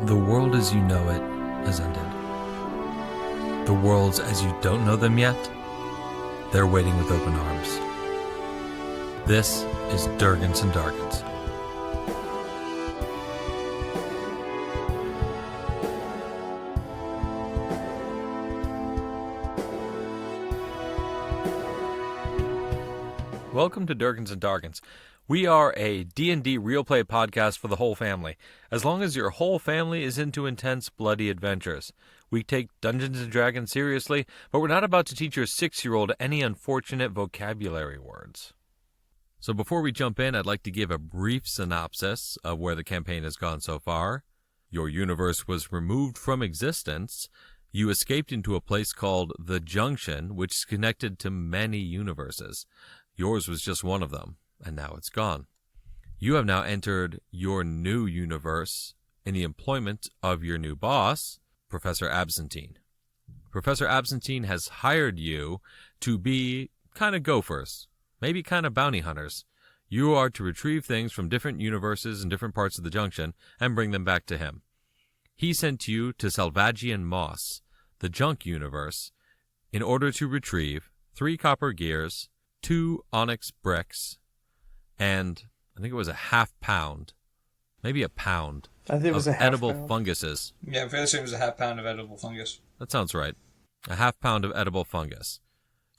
The world as you know it has ended. The worlds as you don't know them yet, they're waiting with open arms. This is Durgans and Dargans. Welcome to Durgans and Dargans. We are a D&D real play podcast for the whole family, as long as your whole family is into intense, bloody adventures. We take Dungeons and Dragons seriously, but we're not about to teach your 6-year-old any unfortunate vocabulary words. So before we jump in, I'd like to give a brief synopsis of where the campaign has gone so far. Your universe was removed from existence. You escaped into a place called the Junction, which is connected to many universes. Yours was just one of them, and now it's gone. You have now entered your new universe in the employment of your new boss, Professor Absentine. Professor Absentine has hired you to be kind of gophers, maybe kind of bounty hunters. You are to retrieve things from different universes and different parts of the Junction and bring them back to him. He sent you to Salvagian Moss, the junk universe, in order to retrieve 3 copper gears, 2 onyx bricks, and I think it was a half-pound, maybe a pound, I think it was of a edible pound. funguses. Yeah, I'm fairly certain it was a half pound of edible fungus. That sounds right. A half-pound of edible fungus.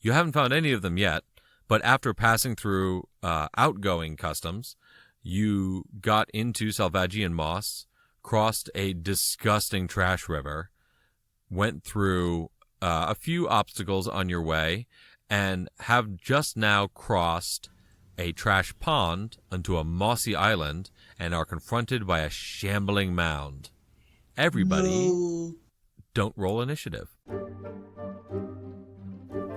You haven't found any of them yet, but after passing through outgoing customs, you got into Salvagian Moss, crossed a disgusting trash river, went through a few obstacles on your way, and have just now crossed a trash pond onto a mossy island and are confronted by a shambling mound. Everybody, don't roll initiative.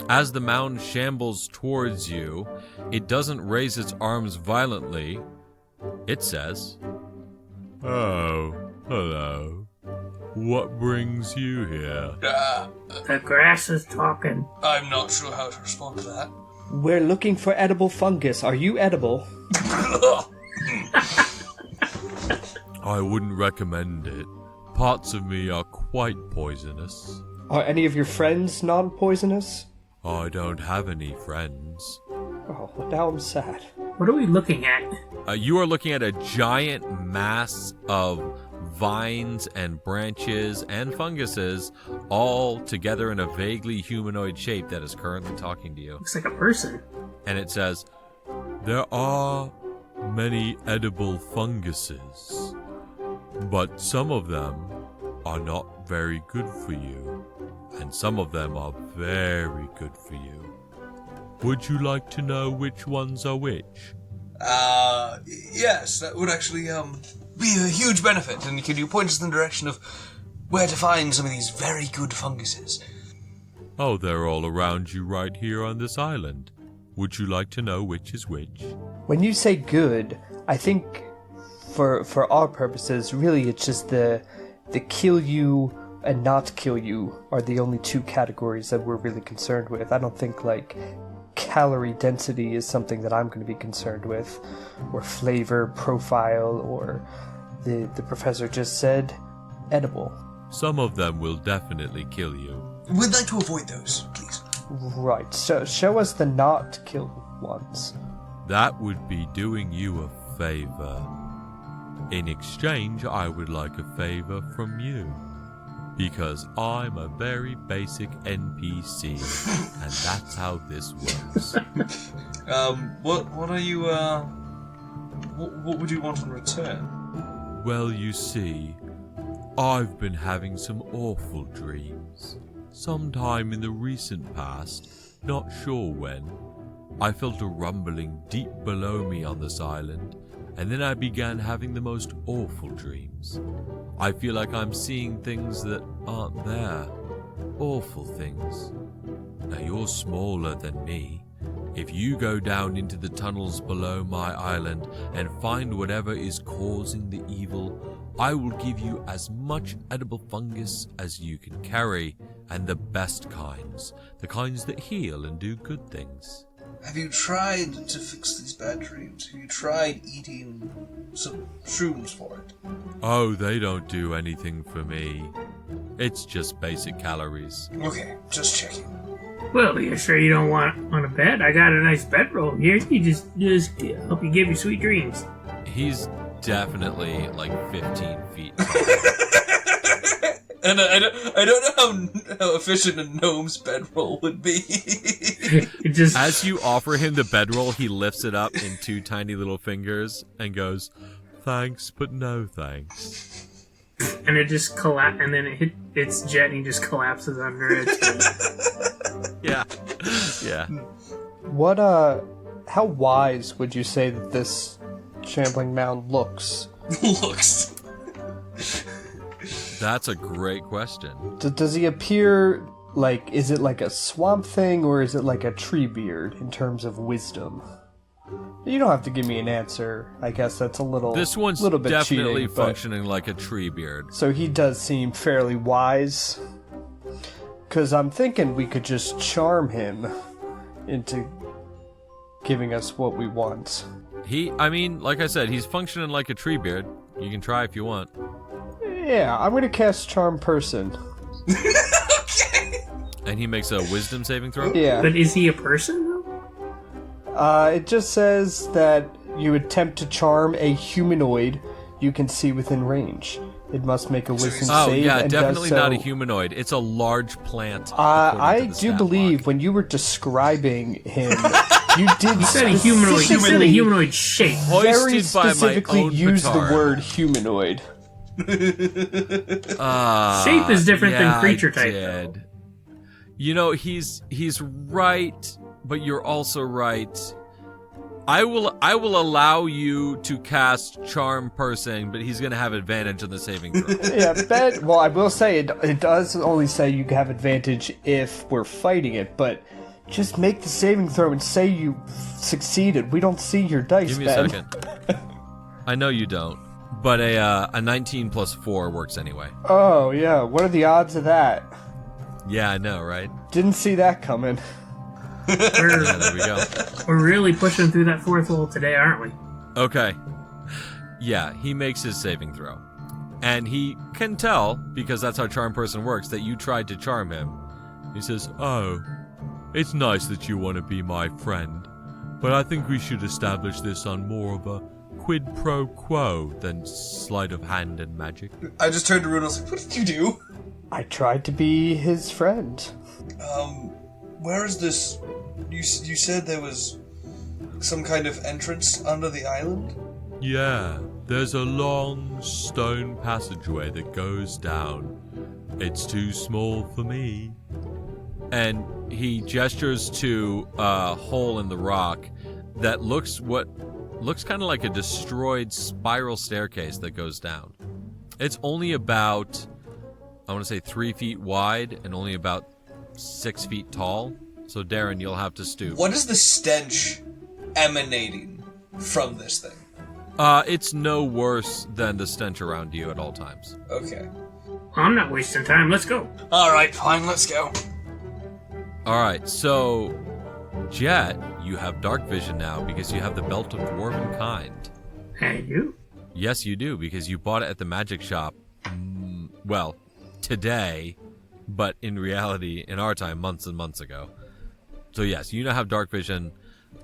As the mound shambles towards you, it doesn't raise its arms violently. It says, "Oh, hello. What brings you here?" The grass is talking. I'm not sure how to respond to that. We're looking for edible fungus. Are you edible? I wouldn't recommend it. Parts of me are quite poisonous. Are any of your friends non-poisonous? I don't have any friends. Oh, well, now I'm sad. What are we looking at? You are looking at a giant mass of vines and branches and funguses all together in a vaguely humanoid shape that is currently talking to you. Looks like a person. And it says, "There are many edible funguses, but some of them are not very good for you, and some of them are very good for you. Would you like to know which ones are which?" Yes, that would actually, be a huge benefit, and could you point us in the direction of where to find some of these very good funguses? Oh, they're all around you right here on this island. Would you like to know which is which? When you say good, I think for our purposes, really it's just the kill you and not kill you are the only 2 categories that we're really concerned with. I don't think, like, calorie density is something that I'm going to be concerned with, or flavor profile, or the professor just said edible. Some of them will definitely kill you. We'd like to avoid those, please. Right, so show us the not kill ones. That would be doing you a favor. In exchange, I would like a favor from you. Because I'm a very basic NPC, and that's how this works. What are you, what would you want in return? Well, you see, I've been having some awful dreams. Sometime in the recent past, not sure when, I felt a rumbling deep below me on this island, and then I began having the most awful dreams. I feel like I'm seeing things that aren't there. Awful things. Now you're smaller than me. If you go down into the tunnels below my island and find whatever is causing the evil, I will give you as much edible fungus as you can carry, and the best kinds, the kinds that heal and do good things. have you tried to fix these bad dreams? Have you tried eating some shrooms for it? Oh, they don't do anything for me. It's just basic calories. Okay, just checking. Well, are you sure you don't want on a bed? I got a nice bedroll here. You just help you give you sweet dreams. He's definitely like 15 feet tall. And I don't know how efficient a gnome's bedroll would be. It just As you offer him the bedroll, he lifts it up in 2 tiny little fingers and goes, "Thanks, but no thanks." and it just and then it hit its jet and he just collapses under it. Yeah. Yeah. What, how wise would you say that this shambling mound looks? Looks. That's a great question. Does he appear like, is it like a swamp thing, or is it like a tree beard in terms of wisdom? You don't have to give me an answer. I guess that's a little This one's little bit definitely cheating, but- functioning like a tree beard. So he does seem fairly wise. Because I'm thinking we could just charm him into giving us what we want. Like I said, he's functioning like a tree beard. You can try if you want. Yeah, I'm gonna cast Charm Person. And he makes a wisdom saving throw? Yeah. But is he a person though? It just says that you attempt to charm a humanoid you can see within range. It must make a wisdom Oh, save. yeah, and definitely does so. not a humanoid. It's a large plant. I according to the do stat believe block. when you were describing him, you did He said a humanoid. He said a specifically- humanoid shape. very Hoisted by my specifically own use the petard. word humanoid. Shape is different than Yeah, creature I type, though. did. You know, he's right, but you're also right. I will allow you to cast Charm Person, but he's gonna have advantage on the saving throw. Yeah, well, I will say it does only say you have advantage if we're fighting it, but just make the saving throw and say you succeeded. We don't see your dice, Give me a Ben. second. I know you don't, but a 19 plus 4 works anyway. Oh, yeah. What are the odds of that? Yeah, I know, right? Didn't see that coming. Yeah, there we go. We're really pushing through that fourth wall today, aren't we? Okay. Yeah, he makes his saving throw. And he can tell, because that's how Charm Person works, that you tried to charm him. He says, "Oh, it's nice that you want to be my friend, but I think we should establish this on more of a quid pro quo than sleight of hand and magic." I just turned to Rune and was like, what did you do? I tried to be his friend. Where is this? You said there was some kind of entrance under the island? Yeah, there's a long stone passageway that goes down. It's too small for me. And he gestures to a hole in the rock that looks kind of like a destroyed spiral staircase that goes down. It's only about, I want to say 3 feet wide and only about 6 feet tall. So Darren, you'll have to stoop. What is the stench emanating from this thing? It's no worse than the stench around you at all times. Okay. I'm not wasting time. Let's go. Alright, fine, let's go. Alright, so Jet, you have dark vision now because you have the Belt of Dwarven Kind. Hey, you. Yes, you do, because you bought it at the magic shop, well, today, but in reality, in our time, months and months ago. So yes, you now have dark vision,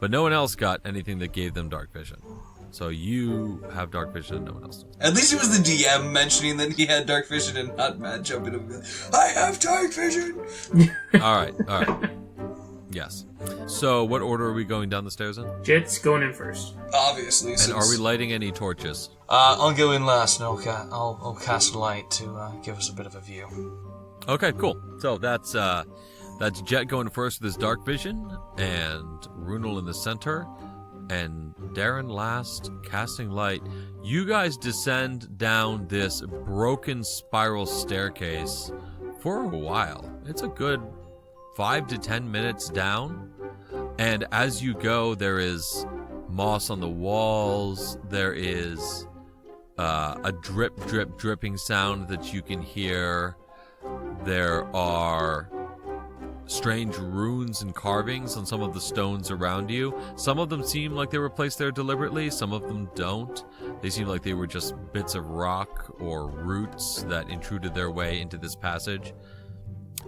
but no one else got anything that gave them dark vision. So you have dark vision, no one else does. At least it was the DM mentioning that he had dark vision and not Matt jumping up and going, I have dark vision! Alright. Yes. So what order are we going down the stairs in? Jet's going in first. Obviously, And are we lighting any torches? I'll go in last and I'll cast a light to give us a bit of a view. Okay, cool. So that's Jet going first with his dark vision, and Runel in the center, and Darren last casting light. You guys descend down this broken spiral staircase for a while. It's a good 5 to 10 minutes down, and as you go, there is moss on the walls. There is a dripping sound that you can hear. There are strange runes and carvings on some of the stones around you. Some of them seem like they were placed there deliberately, some of them don't. They seem like they were just bits of rock or roots that intruded their way into this passage.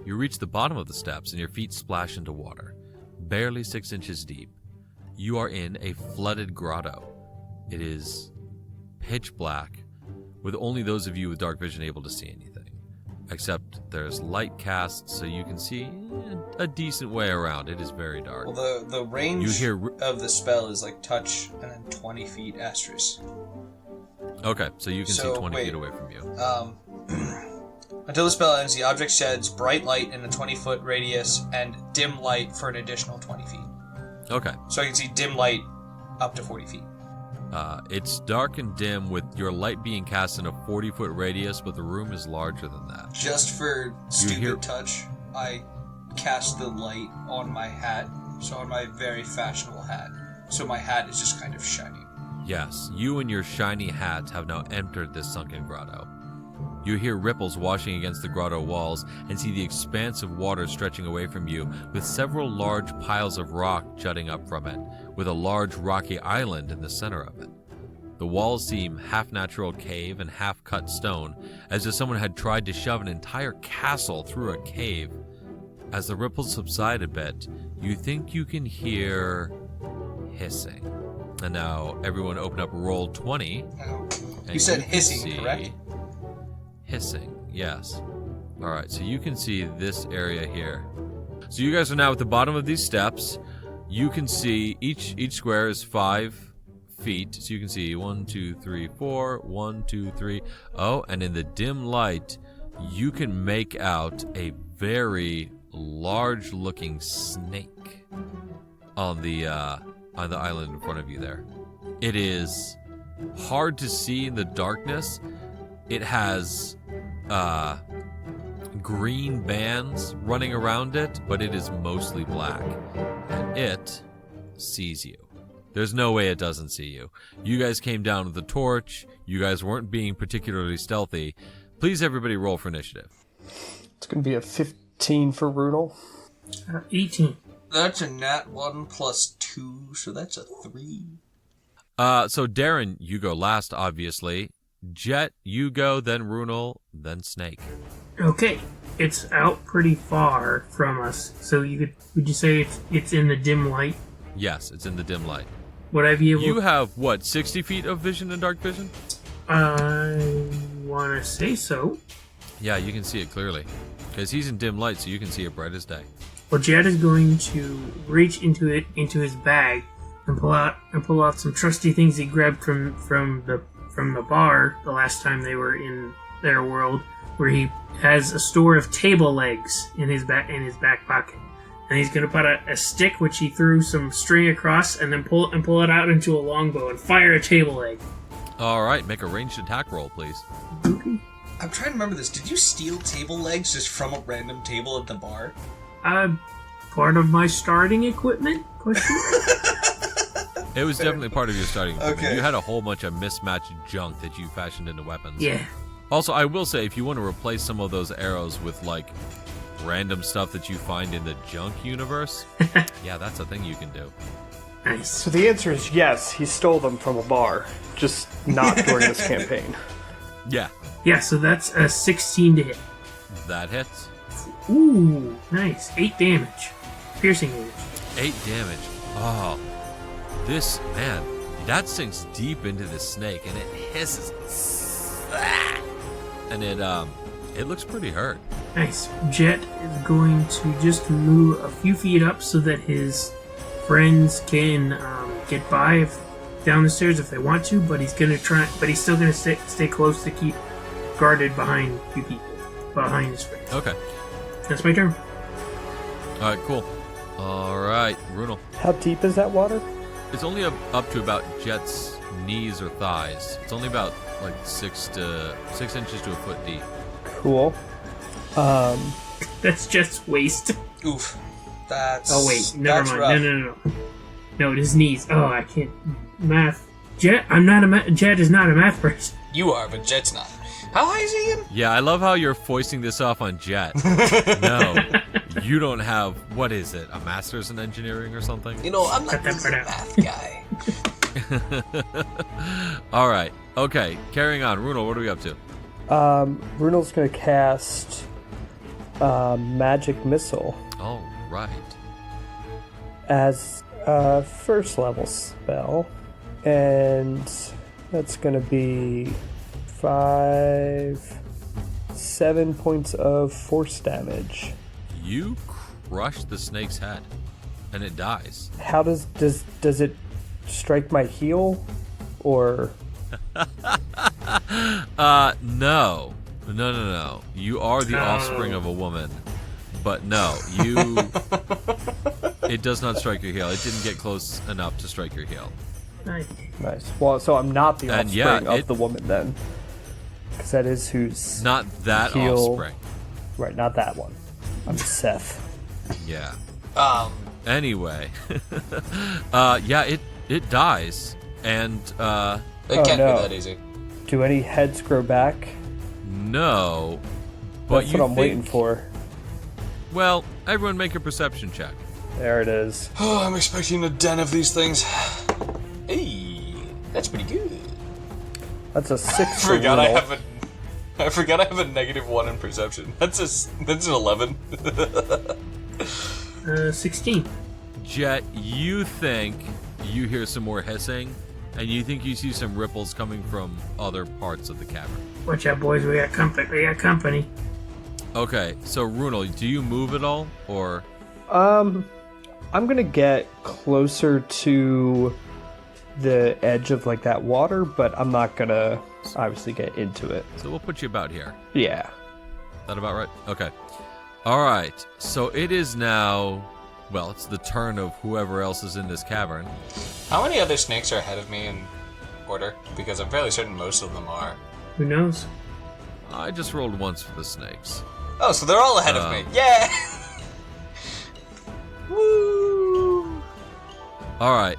You reach the bottom of the steps and your feet splash into water, barely 6 inches deep. You are in a flooded grotto. It is pitch black, with only those of you with dark vision able to see anything. Except there's light cast, so you can see a decent way around. It is very dark. Well, the range of the spell is like touch and then 20 feet asterisk. Okay, so you can see 20 feet away from you. Until the spell ends, the object sheds bright light in a 20-foot radius and dim light for an additional 20 feet. Okay. So I can see dim light up to 40 feet. It's dark and dim with your light being cast in a 40-foot radius, but the room is larger than that. Just for stupid touch, I cast the light on my hat, so on my very fashionable hat. So my hat is just kind of shining. Yes, you and your shiny hat have now entered this sunken grotto. You hear ripples washing against the grotto walls and see the expanse of water stretching away from you, with several large piles of rock jutting up from it, with a large rocky island in the center of it. The walls seem half-natural cave and half-cut stone, as if someone had tried to shove an entire castle through a cave. As the ripples subside a bit, you think you can hear hissing. And now, everyone open up roll 20. You said hissing, correct? Hissing, yes. Alright, so you can see this area here. So you guys are now at the bottom of these steps. You can see each square is 5 feet. So you can see 1, 2, 3, 4, 1, 2, 3. Oh, and in the dim light, you can make out a very large looking snake on the island in front of you there. It is hard to see in the darkness. It has green bands running around it, but it is mostly black. And it sees you. There's no way it doesn't see you. You guys came down with a torch. You guys weren't being particularly stealthy. Please, everybody, roll for initiative. It's going to be a 15 for Rudel. 18. That's a nat 1 plus 2, so that's a 3. So Darren, you go last, obviously. Jet, you go, then Runel, then Snake. Okay, it's out pretty far from us. So would you say it's in the dim light? Yes, it's in the dim light. Would I be able? You have what, 60 feet of vision and dark vision? I want to say so. Yeah, you can see it clearly, because he's in dim light, so you can see it bright as day. Well, Jet is going to reach into his bag and pull out some trusty things he grabbed from the bar the last time they were in their world, where he has a store of table legs in his back pocket, and he's going to put a stick which he threw some string across, and then pull it out into a longbow and fire a table leg. All right, make a ranged attack roll, please. Okay. I'm trying to remember this. Did you steal table legs just from a random table at the bar? Part of my starting equipment? Question? It was definitely part of your starting equipment. Okay. You had a whole bunch of mismatched junk that you fashioned into weapons. Yeah. Also, I will say, if you want to replace some of those arrows with, like, random stuff that you find in the junk universe, yeah, that's a thing you can do. Nice. So the answer is yes, he stole them from a bar, just not during this campaign. Yeah, Yeah, so that's a 16 to hit. that hits. Ooh, nice. 8 damage. Piercing damage. 8 damage. Oh, this, man, that sinks deep into the snake, and it hisses. And it looks pretty hurt. Nice. Jet is going to just move a few feet up so that his friends can get by down the stairs if they want to, but he's still gonna stay close to keep guarded behind a few people, behind his friends. Okay. That's my turn. All right, cool. All right, Runel. How deep is that water? It's only up to about Jet's knees or thighs. It's only about like 6 inches to a foot deep. Cool. That's Jet's waist. Oof. That's. Oh wait, never mind. Rough. No. No, his knees. Oh, I can't. Math. Jet. Jet is not a math person. You are, but Jet's not. How high is he again? Yeah, I love how you're foisting this off on Jet. No, You don't have, what is it, a master's in engineering or something? You know, I'm not Cut that really a part math guy. All right. Okay, carrying on. Runel, what are we up to? Runel's gonna cast Magic Missile All right. as a first level spell, and that's gonna be 7 points of force damage. You crush the snake's head, and it dies. How does it strike my heel, or No. No. You are the offspring of a woman. But no, it does not strike your heel. It didn't get close enough to strike your heel. Nice. nice? Well, so I'm not the And offspring yeah, of the woman then, because that is who's Not that heel. offspring. Right, not that one. I'm Seth. Yeah. Anyway. Anyway. It dies. And, It Oh, can't no. be that easy. Do any heads grow back? no. But That's you what I'm think, waiting for. Well, everyone make a perception check. There it is. Oh, I'm expecting a den of these things. Hey, that's pretty good. That's a 6 I for forgot I Runel. have a -1 in perception. That's an 11. 16. Jet, you think you hear some more hissing, and you think you see some ripples coming from other parts of the cavern. Watch out, boys. We got company. Okay, so Runel, do you move at all, or I'm gonna get closer to the edge of like that water, but I'm not gonna obviously get into it. so we'll put you about here. Yeah. That about right? Okay. All right. So it is now. Well, it's the turn of whoever else is in this cavern. How many other snakes are ahead of me in order? Because I'm fairly certain most of them are. Who knows? I just rolled once for the snakes. Oh, so they're all ahead of me. Yeah! Woo! All right.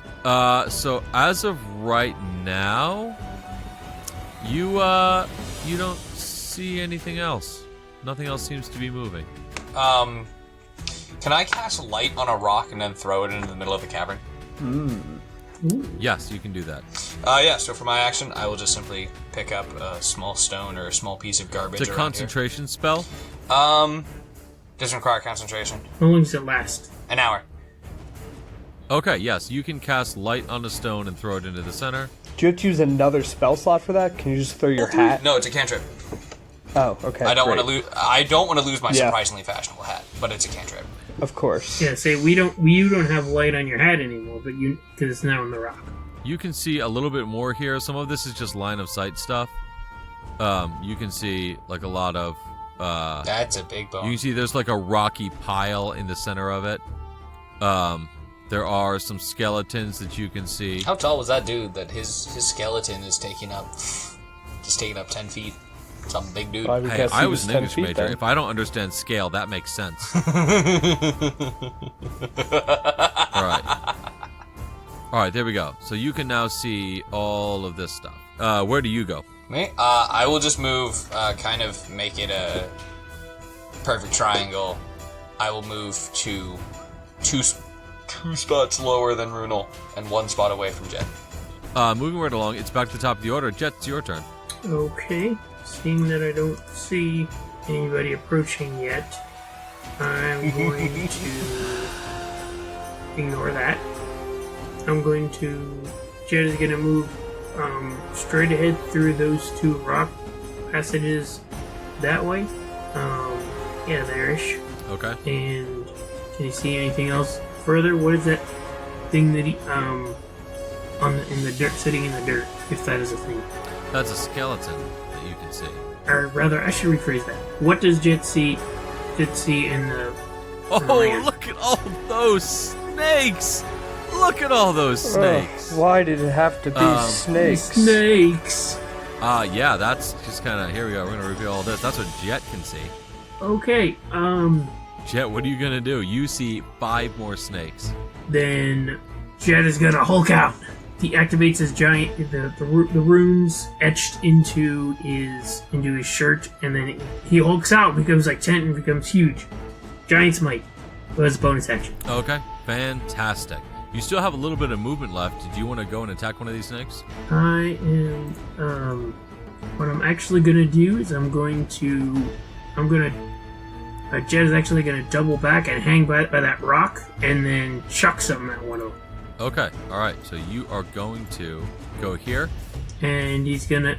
So as of right now, you don't see anything else. Nothing else seems to be moving. Can I cast light on a rock and then throw it into the middle of the cavern? Yes, you can do that. Yeah, so for my action, I will just simply pick up a small stone or a small piece of garbage It's a around concentration spell. here. Doesn't require concentration. How long does it last? An hour. Okay, yes, you can cast light on a stone and throw it into the center. Do you have to use another spell slot for that? Can you just throw your hat? No, it's a cantrip. Oh, okay. I don't want to great. lose. I don't want to lose my Yeah. surprisingly fashionable hat, but it's a cantrip. Of course. Yeah, say you don't have light on your hat anymore, but because it's now on the rock. You can see a little bit more here. Some of this is just line of sight stuff. You can see like a lot of. That's a big You bone. can see there's like a rocky pile in the center of it. There are some skeletons that you can see. How tall was that dude that his skeleton is taking up? Just taking up 10 feet. Some big dude. Well, I would Hey, guess I he was an 10 English feet major. then. If I don't understand scale, that makes sense. All right, there we go. So you can now see all of this stuff. Where do you go? Me? I will just move, kind of make it a perfect triangle. I will move to two spots lower than Runel and 1 spot away from Jet. Moving right along, it's back to the top of the order. Jet, it's your turn. Okay. Seeing that I don't see anybody approaching yet, I'm going to ignore that. I'm going to. Jet is going to move straight ahead through those 2 rock passages that way. Yeah, there-ish. Okay. And can you see anything else further? What is that thing that he in the dirt, sitting in the dirt? If that is a thing, That's a skeleton that you can see. or rather, I should rephrase that. What does Jet see? Jet see in the Oh, land? look at all those snakes! Look at all those snakes! Why did it have to be snakes? Snakes. Yeah, that's just kind of, here we go, we're going to reveal all this. That's what Jet can see. Okay. Jet, what are you going to do? You see 5 more snakes. Then Jet is gonna Hulk out. He activates his giant the runes etched into his shirt, and then he hulks out, becomes like 10 and becomes huge. Giant Smite was bonus action. Okay, fantastic. You still have a little bit of movement left. Do you want to go and attack one of these snakes? I am. What I'm actually gonna do is Jet is actually gonna double back and hang by that rock, and then chuck something at one of them. Okay, all right. So you are going to go here. And he's gonna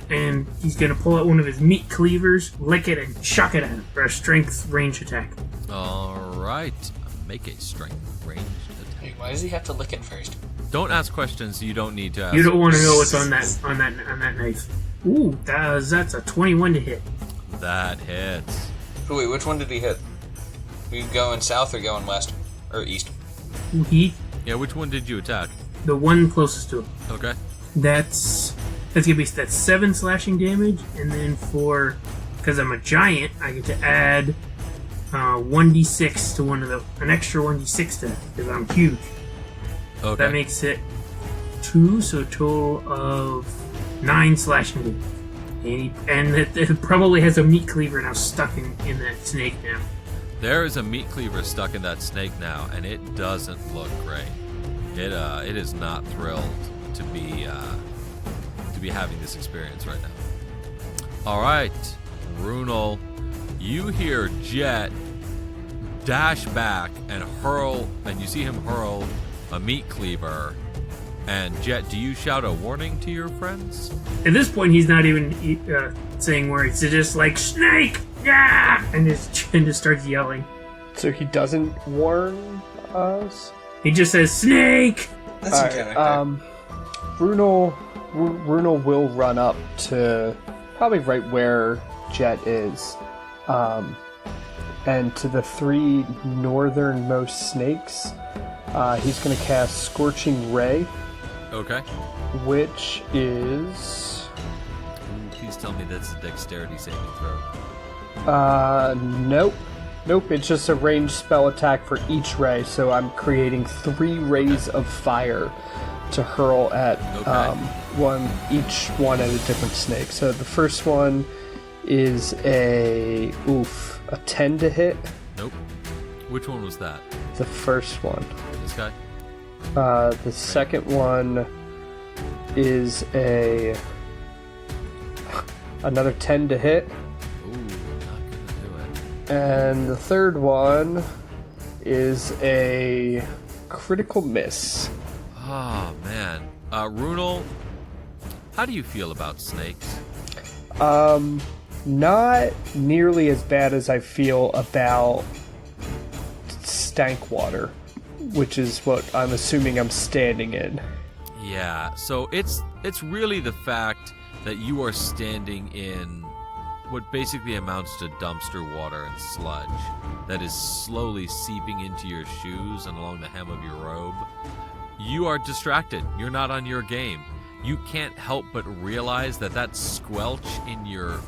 pull out one of his meat cleavers, lick it, and chuck it at him for a strength range attack. All right, make a strength ranged attack. Wait, why does he have to lick it first? Don't ask questions you don't need to ask. You don't want to know what's on that knife. Ooh, that's a 21 to hit. That hits. Oh, wait, which one did he hit? We going south or going west? Or east? Yeah, which one did you attack? The one closest to him. Okay. That's 7 slashing damage, and then because I'm a giant, I get to add 1d6 to an extra 1d6 to that, because I'm huge. Okay. That makes it 2, so a total of 9 slashing damage. And it probably has a meat cleaver now stuck in that snake now. There is a meat cleaver stuck in that snake now, and it doesn't look great. It is not thrilled to be having this experience right now. All right, Runel, you hear Jet dash back and hurl, and you see him hurl a meat cleaver. And Jet, do you shout a warning to your friends? At this point, he's not even saying words. It's just like, snake! Yeah! And just starts yelling. So he doesn't warn us? He just says, snake! That's okay. Runel will run up to probably right where Jet is. And to the 3 northernmost snakes, he's going to cast Scorching Ray. Okay. Which is... Please tell me that's a dexterity saving throw. Nope. Nope, it's just a ranged spell attack for each ray, so I'm creating 3 rays of fire to hurl at each one at a different snake. So the first one is a 10 to hit. Nope. Which one was that? The first one. This guy? The second one is another 10 to hit. Ooh, not gonna do it. And the third one is a critical miss. Oh, man. Runel, how do you feel about snakes? Not nearly as bad as I feel about stank water, which is what I'm assuming I'm standing in. Yeah, so it's really the fact that you are standing in what basically amounts to dumpster water and sludge that is slowly seeping into your shoes and along the hem of your robe. You are distracted. You're not on your game. You can't help but realize that squelch in your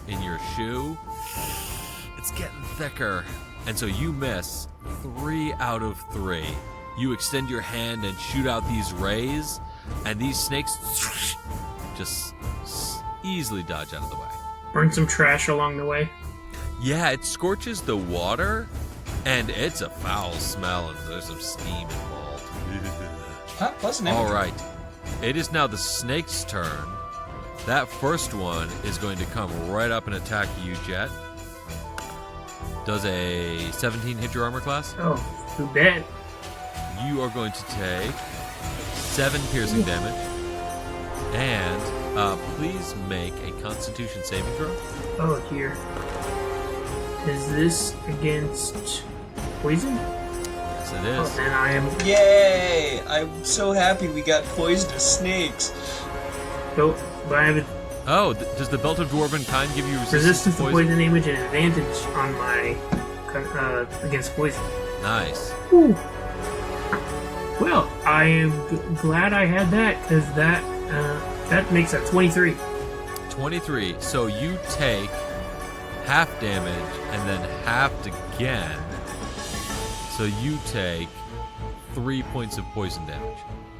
shoe, it's getting thicker. And so you miss 3 out of 3. You extend your hand and shoot out these rays, and these snakes just easily dodge out of the way. Burn some trash along the way. Yeah, it scorches the water, and it's a foul smell, and there's some steam involved. Huh? Pleasant. All right. It is now the snake's turn. That first one is going to come right up and attack you, Jet. Does a 17 hit your armor class? Oh, too bad. You are going to take 7 piercing damage. And please make a Constitution saving throw. Oh dear. Is this against poison? Yes, it Oh, is. then I am. Yay! I'm so happy we got poisonous snakes. Nope. But I have a Oh, does the Belt of Dwarven Kind give you resistance to poison damage and advantage on my against poison. Nice. Ooh. Well, I am glad I had that because that makes a 23. 23. So you take half damage and then halved again. So you take 3 points of poison damage.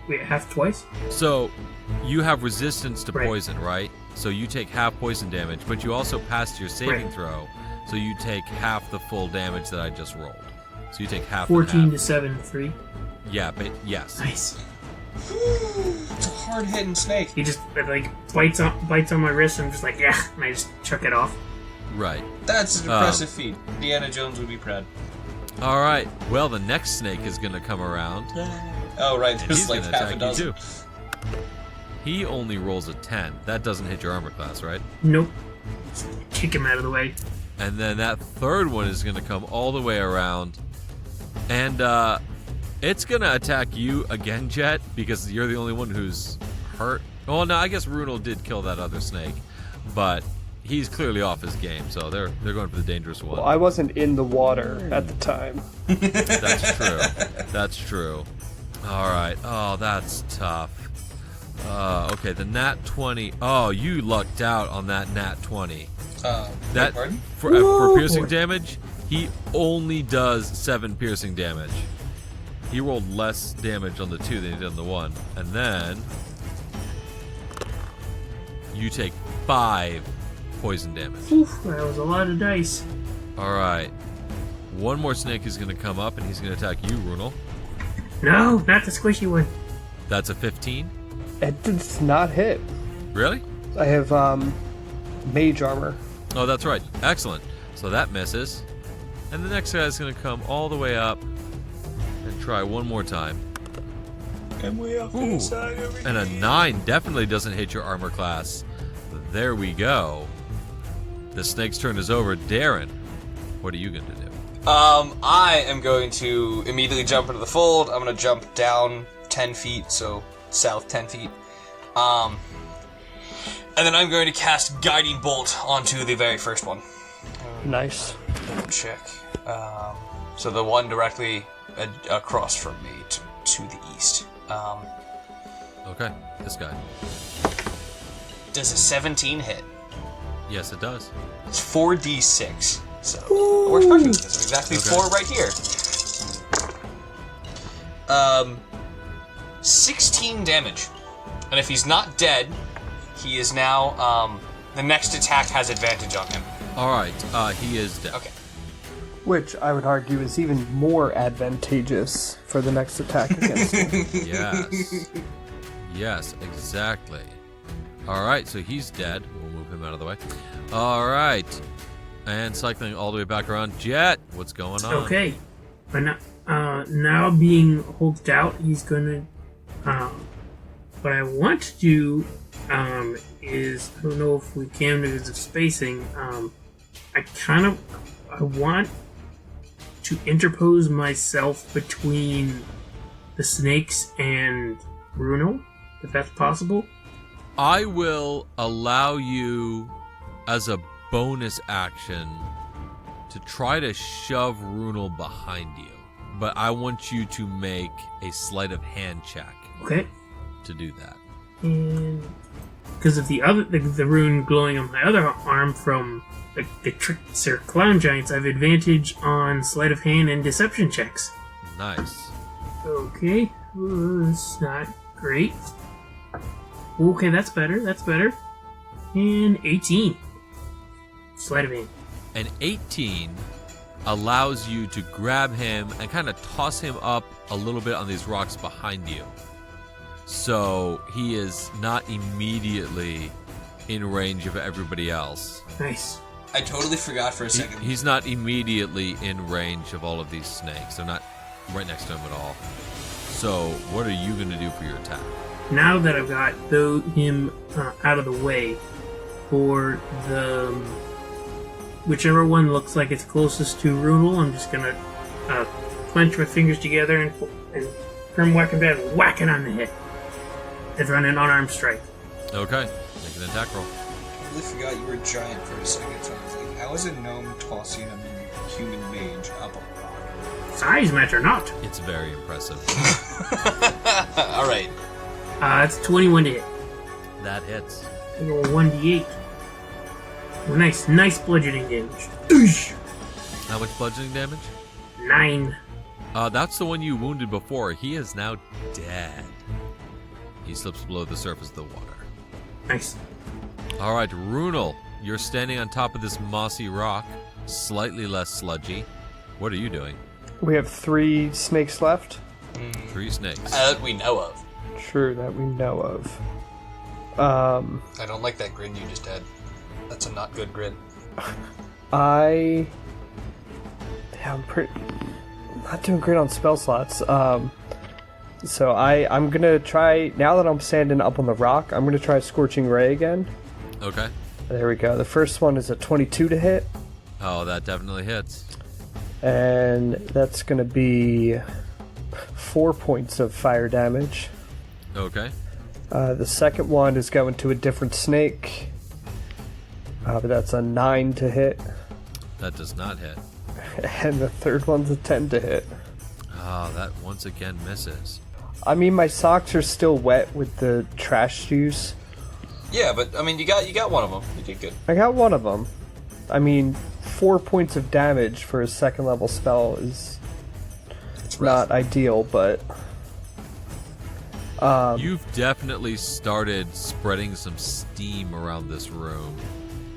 Wait, half twice? So you have resistance to Right. poison, right? So you take half poison damage, but you also passed your saving Right. throw, so you take half the full damage that I just rolled. So you take half. 14 and to half. 7, 3. Yeah, but yes. Nice. It's a hard-hitting snake. He just bites on my wrist, and I'm just like, yeah, and I just chuck it off. Right. That's an impressive feat. Deanna Jones would be proud. All right. Well, the next snake is going to come around. Oh, right. And There's he's like going to half a attack dozen. you too. He only rolls a 10. That doesn't hit your armor class, right? Nope. Just kick him out of the way. And then that third one is going to come all the way around. And it's going to attack you again, Jet, because you're the only one who's hurt. Well, no, I guess Runel did kill that other snake. But he's clearly off his game, so they're going for the dangerous one. Well, I wasn't in the water at the time. That's true. That's true. All right. Oh, that's tough. Okay, the nat 20. Oh, you lucked out on that nat 20. That pardon? for piercing damage, he only does 7 piercing damage. He rolled less damage on the 2 than he did on the 1. And then you take 5 poison damage. Oof, that was a lot of dice. All right. One more snake is going to come up, and he's going to attack you, Runel. No, not the squishy one. That's a 15. It does not hit. Really? I have mage armor. Oh, that's right. Excellent. So that misses. And the next guy's going to come all the way up and try one more time. And way off Ooh. And a 9 definitely doesn't hit your armor class. There we go. The snake's turn is over. Darren, what are you going to do? I am going to immediately jump into the fold. I'm going to jump down 10 feet, so south 10 feet. And then I'm going to cast Guiding Bolt onto the very first one. Nice. Double check. So the one directly across from me to the east. Okay, this guy. Does a 17 hit? Yes, it does. It's 4d6. So it works perfectly. There's exactly 4 right here. 16 damage. And if he's not dead, he is now, the next attack has advantage on him. All right, he is dead. Okay. Which I would argue is even more advantageous for the next attack against him. Yes. Yes, exactly. All right, so he's dead. We'll move him out of the way. All right. And cycling all the way back around. Jet, what's going on? Okay. But now being holed out, he's gonna. What I want to do is, I don't know if we can because of spacing. I want to interpose myself between the snakes and Bruno, if that's possible. I will allow you, as a bonus action, to try to shove Runel behind you. But I want you to make a sleight of hand check Okay. to do that. And because of the rune glowing on my other arm from the trickster clown giants, I have advantage on sleight of hand and deception checks. Nice. Okay, it's not great. Okay, that's better. That's better. And 18. Sleight of hand. An 18 allows you to grab him and kind of toss him up a little bit on these rocks behind you. So he is not immediately in range of everybody else. Nice. I totally forgot for a second. He's not immediately in range of all of these snakes. They're not right next to him at all. So what are you going to do for your attack? Now that I've got him out of the way, for the whichever one looks like it's closest to Runel, I'm just gonna clench my fingers together and firm whack him down, whack it on the head, and run an unarmed strike. Okay, make an attack roll. I really forgot you were giant for a second, so I was like, how is a gnome tossing a human mage up a rock? Size matter not. It's very impressive. Alright. It's 21 to hit. That hits. I roll 1d8. Oh, nice bludgeoning damage. Oosh! How much bludgeoning damage? 9. That's the one you wounded before. He is now dead. He slips below the surface of the water. Nice. All right, Runel, you're standing on top of this mossy rock, slightly less sludgy. What are you doing? We have 3 snakes left. 3 snakes. That we know of. True, that we know of. I don't like that grin you just had. That's a not good grin. I'm not doing great on spell slots. So I'm gonna try, now that I'm standing up on the rock, I'm gonna try Scorching Ray again. Okay. There we go. The first one is a 22 to hit. Oh, that definitely hits. And that's gonna be 4 points of fire damage. Okay. The second one is going to a different snake. But that's a 9 to hit. That does not hit. And the third one's a 10 to hit. Oh, that once again misses. I mean, my socks are still wet with the trash juice. Yeah, but I mean, you got one of them. You did good. I got one of them. I mean, 4 points of damage for a second level spell is not ideal, but... You've definitely started spreading some steam around this room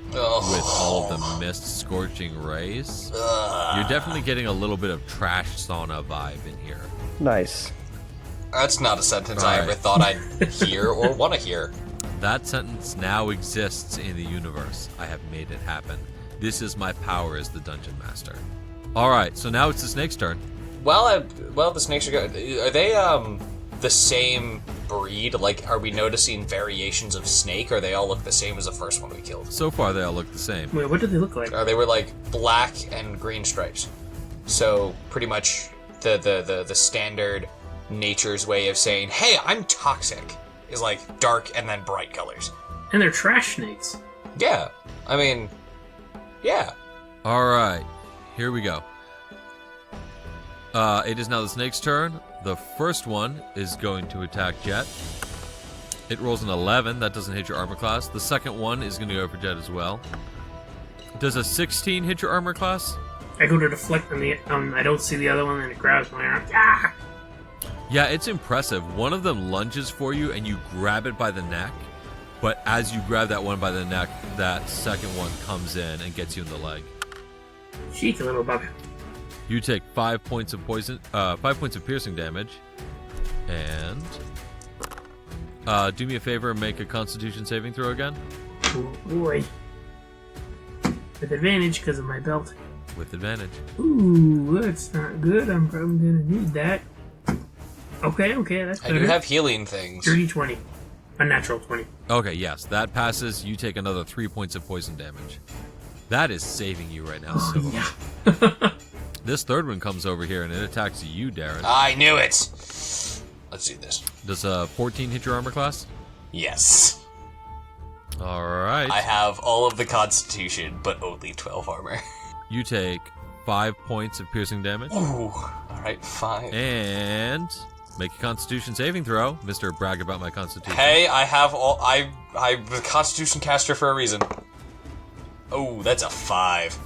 with all of the mist scorching rays. You're definitely getting a little bit of trash sauna vibe in here. Nice. That's not a sentence All I right. ever thought I'd hear or want to hear. That sentence now exists in the universe. I have made it happen. This is my power as the dungeon master. All right, so now it's the snake's turn. Well, the snakes are good. Are they the same breed? Like, are we noticing variations of snake, or they all look the same as the first one we killed? So far, they all look the same. Wait, what do they look like? They were like black and green stripes. So pretty much the standard nature's way of saying, "Hey, I'm toxic," is like dark and then bright colors. And they're trash snakes. Yeah, I mean, yeah. All right, here we go. It is now the snake's turn. The first one is going to attack Jet. It rolls an 11. That doesn't hit your armor class. The second one is going to go for Jet as well. Does a 16 hit your armor class? I go to deflect on the. I don't see the other one, and it grabs my arm. Ah! Yeah, it's impressive. One of them lunges for you, and you grab it by the neck. But as you grab that one by the neck, that second one comes in and gets you in the leg. Cheeky little bugger. You take 5 points of poison, 5 points of piercing damage, and do me a favor and make a Constitution saving throw again. Oh boy. With advantage because of my belt. With advantage. Ooh, that's not good. I'm probably gonna need that. Okay, that's I better. do have healing things. Dirty 20. Unnatural 20. Okay, yes, that passes. You take another 3 points of poison damage. That is saving you right now. So. Yeah. This third one comes over here and it attacks you, Darren. I knew it. Let's do this. Does a 14 hit your armor class? Yes. All right. I have all of the Constitution, but only 12 armor. You take 5 points of piercing damage. Ooh. All right, 5. And make a Constitution saving throw, Mr. Brag about my Constitution. Hey, I have all. I'm a Constitution caster for a reason. Oh, that's a 5.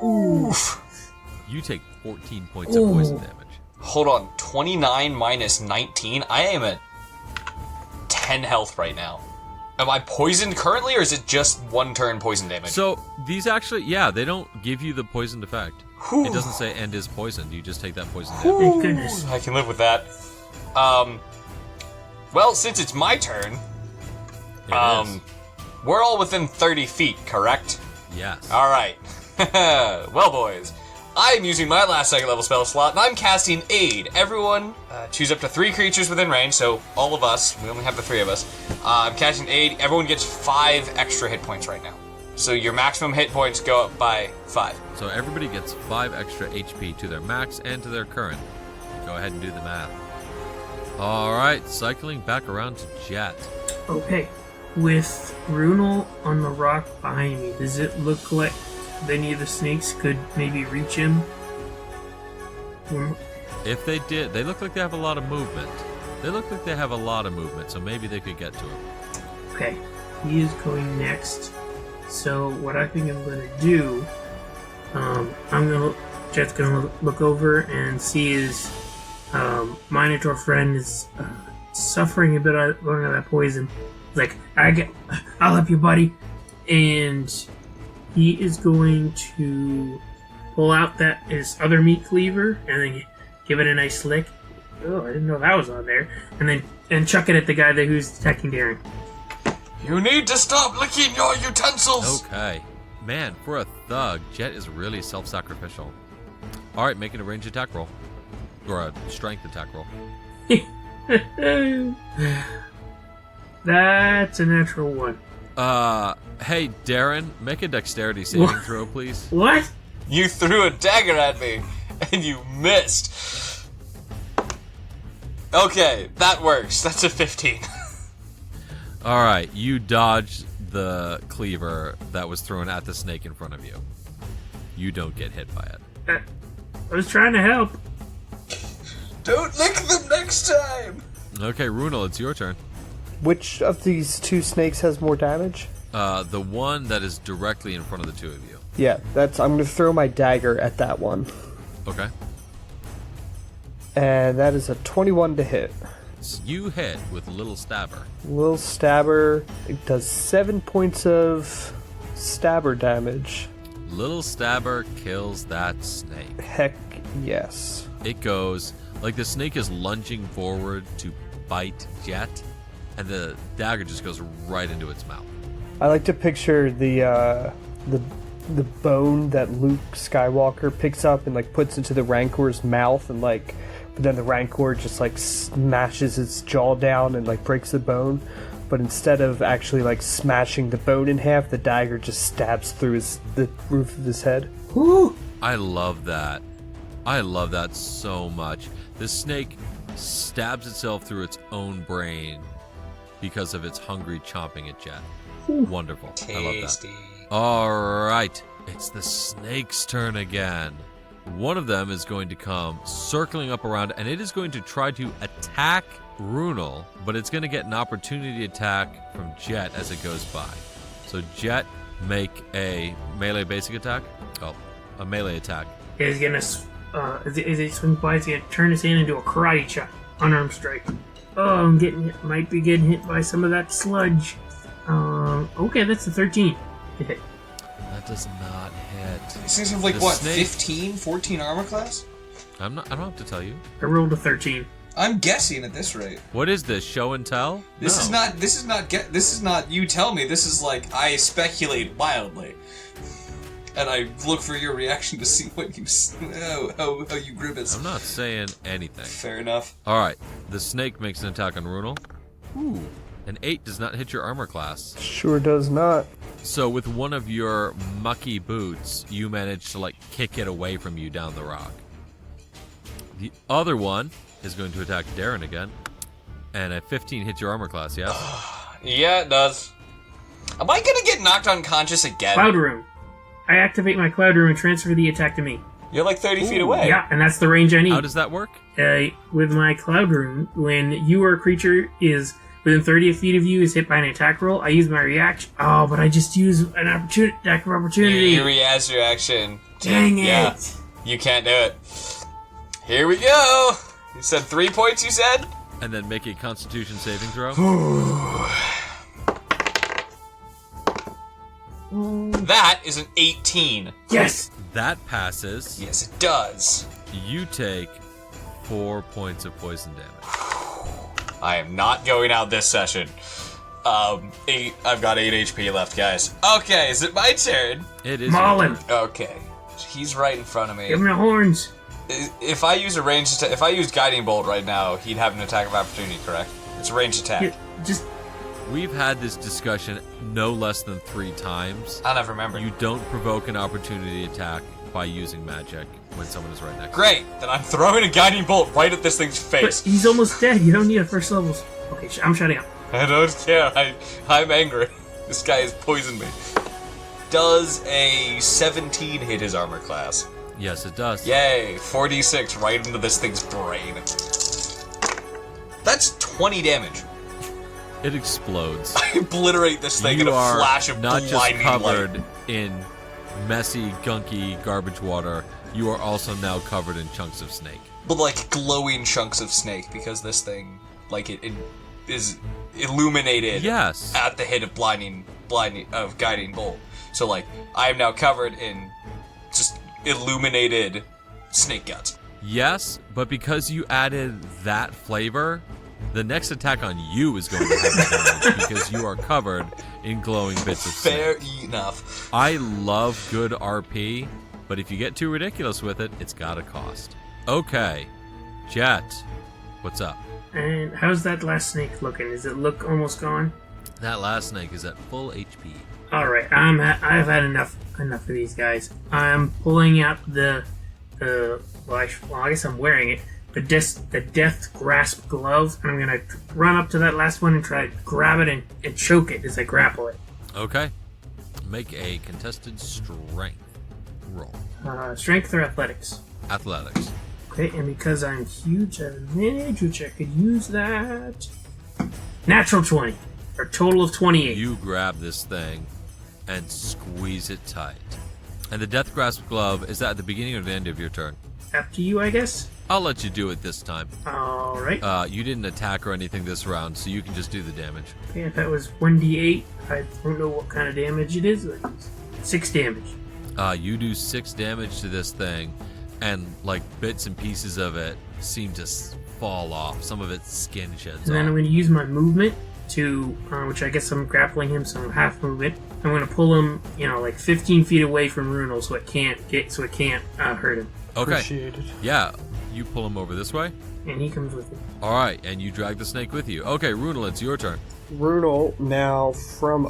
Oof. You take 14 points of poison damage. Hold on, 29 minus 19? I am at 10 health right now. Am I poisoned currently, or is it just one turn poison damage? So, these actually, yeah, they don't give you the poisoned effect. Whew. It doesn't say end is poisoned. You just take that poison Whew. damage. Thank goodness. I can live with that. Well, since it's my turn, It is. we're all within 30 feet, correct? Yes. Alright. Well, boys, I'm using my last second level spell slot, and I'm casting Aid. Everyone, choose up to 3 creatures within range, so all of us, we only have the 3 of us. I'm casting Aid. Everyone gets 5 extra hit points right now. So your maximum hit points go up by 5. So everybody gets 5 extra HP to their max and to their current. Go ahead and do the math. Alright, cycling back around to Jet. Okay. With Runel on the rock behind me, does it look like any of the snakes could maybe reach him? If they did, they look like they have a lot of movement. So maybe they could get to him. Okay. He is going next. So what I think I'm going to do, Jet's going to look over and see his Minotaur friend is suffering a bit of that poison. He's like, I'll help you, buddy. And he is going to pull out his other meat cleaver and then give it a nice lick. Oh, I didn't know that was on there. And chuck it at the guy who's attacking Darren. You need to stop licking your utensils! Okay. Man, for a thug, Jet is really self-sacrificial. Alright, make it a ranged attack roll. Or a strength attack roll. That's a natural 1. Hey, Darren, make a dexterity saving throw, please. What? You threw a dagger at me, and you missed. Okay, that works. That's a 15. Alright, you dodged the cleaver that was thrown at the snake in front of you. You don't get hit by it. I was trying to help. Don't lick them next time! Okay, Runel, it's your turn. Which of these two snakes has more damage? The one that is directly in front of the two of you. Yeah, I'm going to throw my dagger at that one. Okay. And that is a 21 to hit. So you hit with Little Stabber. Little Stabber, it does 7 points of stabber damage. Little Stabber kills that snake. Heck yes. It goes, like the snake is lunging forward to bite Jet, and the dagger just goes right into its mouth. I like to picture the bone that Luke Skywalker picks up and like puts into the Rancor's mouth, and like, but then the Rancor just like smashes its jaw down and like breaks the bone. But instead of actually like smashing the bone in half, the dagger just stabs through the roof of his head. Woo! I love that. I love that so much. The snake stabs itself through its own brain because of its hungry chomping at Jet. Wonderful. I love Tasty. that. Alright, it's the snake's turn again. One of them is going to come circling up around, and it is going to try to attack Runel, but it's going to get an opportunity attack from Jet as it goes by. So Jet, make a melee basic attack. Oh, a melee attack. Is gonna as it swings by, it's gonna turn his hand into a karate chop, unarmed strike. Oh, I'm getting hit. Might be getting hit by some of that sludge. Okay, that's a 13 to hit. That does not hit. These things have like, The what, snake- 15, 14 armor class? I don't have to tell you. I rolled a 13. I'm guessing at this rate. What is this? Show and tell? This No. is not you tell me. This is like I speculate wildly. And I look for your reaction to see what you how you grimace. I'm not saying anything. Fair enough. All right, the snake makes an attack on Runel. Ooh, an 8 does not hit your armor class. Sure does not. So with one of your mucky boots, you manage to like kick it away from you down the rock. The other one is going to attack Darren again, and a 15 hits your armor class. Yes. Yeah, it does. Am I gonna get knocked unconscious again? Cloud Room. I activate my Cloud Room and transfer the attack to me. You're like 30 feet away. Yeah, and that's the range I need. How does that work? With my Cloud Room, when you or a creature is within 30 feet of you is hit by an attack roll, I use my reaction. Oh, but I just use an attack of opportunity. You react your action. Dang it. Yeah, you can't do it. Here we go. You said 3 points, you said? And then make a Constitution saving throw. That is an 18. Yes! That passes. Yes, it does. You take 4 points of poison damage. I am not going out this session. 8. I've got 8 HP left, guys. Okay, is it my turn? It is. Maul your him. turn. Okay. He's right in front of me. Give him the horns. If I use a ranged attack, if I use Guiding Bolt right now, he'd have an attack of opportunity, correct? It's a ranged attack. Yeah, just We've had this discussion no less than 3 times. I'll never remember. You don't provoke an opportunity attack by using magic when someone is right next to you. Great! Then I'm throwing a Guiding Bolt right at this thing's but face. he's almost dead. You don't need a first level. Okay, I'm shutting up. I don't care. I'm angry. This guy has poisoned me. Does a 17 hit his armor class? Yes, it does. Yay! 4d6 right into this thing's brain. That's 20 damage. It explodes. I obliterate this thing in You a are flash of not just blinding covered light. in messy, gunky garbage water. You are also now covered in chunks of snake. But like glowing chunks of snake because this thing, like it is illuminated. Yes. At the hit of blinding of Guiding Bolt. So like I am now covered in just illuminated snake guts. Yes, but because you added that flavor, the next attack on you is going to have advantage because you are covered in glowing bits of Fair snake. enough. I love good RP, but if you get too ridiculous with it, it's got a cost. Okay, Jet, what's up? And how's that last snake looking? Does it look almost gone? That last snake is at full HP. All right, I've had enough of these guys. I'm pulling out I guess I'm wearing it. The death grasp glove, and I'm gonna run up to that last one and try to grab it and choke it as I grapple it. Okay, make a contested strength roll. Strength or athletics? Athletics. Okay, and because I'm huge, I have advantage, which I could use that. Natural 20, for a total of 28. You grab this thing and squeeze it tight. And the death grasp glove, is that at the beginning or the end of your turn? Up to you, I guess. I'll let you do it this time. All right. You didn't attack or anything this round, so you can just do the damage. Okay, if that was 1d8, I don't know what kind of damage it is. But it's 6 damage. You do 6 damage to this thing, and like bits and pieces of it seem to fall off. Some of its skin sheds And then I'm off. going to use my movement to, which I guess I'm grappling him, so I'm half movement. I'm going to pull him, like 15 feet away from Runel, so it can't hurt him. Okay. Appreciate it. Yeah, you pull him over this way. And he comes with me. All right, and you drag the snake with you. Okay, Runel, it's your turn. Runel, now from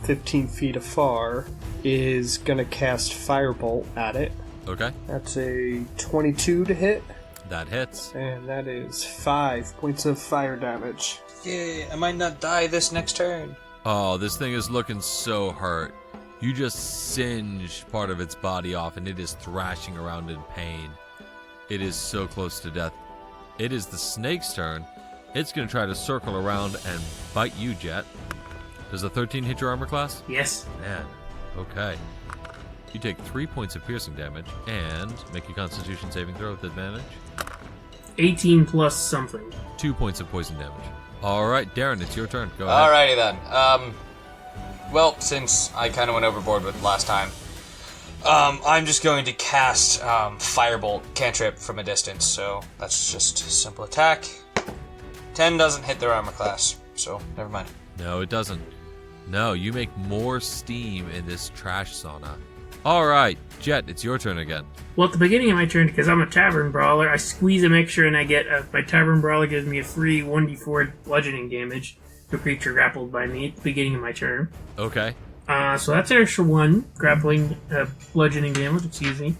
15 feet afar, is gonna cast Firebolt at it. Okay, That's a 22 to hit, that hits. and that is 5 points of fire damage. Yay, I might not die this next turn. Oh, this thing is looking so hurt. You just singed part of its body off, and it is thrashing around in pain. It is so close to death. It is the snake's turn. It's going to try to circle around and bite you, Jet. Does a 13 hit your armor class? Yes. Man, okay. You take 3 points of piercing damage, and make a constitution saving throw with advantage. 18 plus something. 2 points of poison damage. All right, Darren, it's your turn. Go ahead. Alrighty then. Well, since I kind of went overboard with last time, I'm just going to cast Firebolt cantrip from a distance. So that's just a simple attack. 10 doesn't hit their armor class, so never mind. No, it doesn't. No, you make more steam in this trash sauna. All right, Jet, it's your turn again. Well, at the beginning of my turn, because I'm a tavern brawler, I squeeze a mixture and I get my tavern brawler gives me a free 1d4 bludgeoning damage to a creature grappled by me at the beginning of my turn. Okay. So that's an extra 1 grappling bludgeoning damage. Excuse me.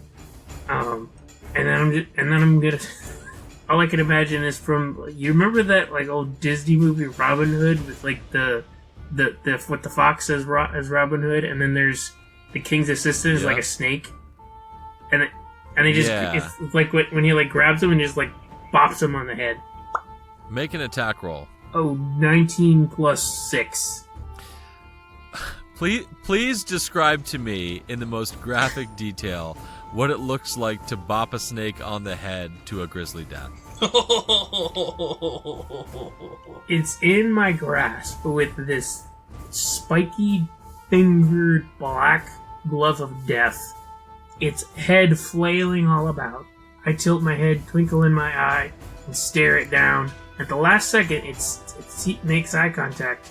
And then I'm gonna. All I can imagine is from, you remember that like old Disney movie Robin Hood with like the what the fox says as Robin Hood, and then there's the king's assistant is like a snake, and they just it's like when he like grabs him and just like bops him on the head. Make an attack roll. Oh, 19 plus 6. Please describe to me in the most graphic detail what it looks like to bop a snake on the head to a grisly death. It's in my grasp with this spiky fingered black glove of death. Its head flailing all about. I tilt my head, twinkle in my eye, and stare it down. At the last second, it makes eye contact.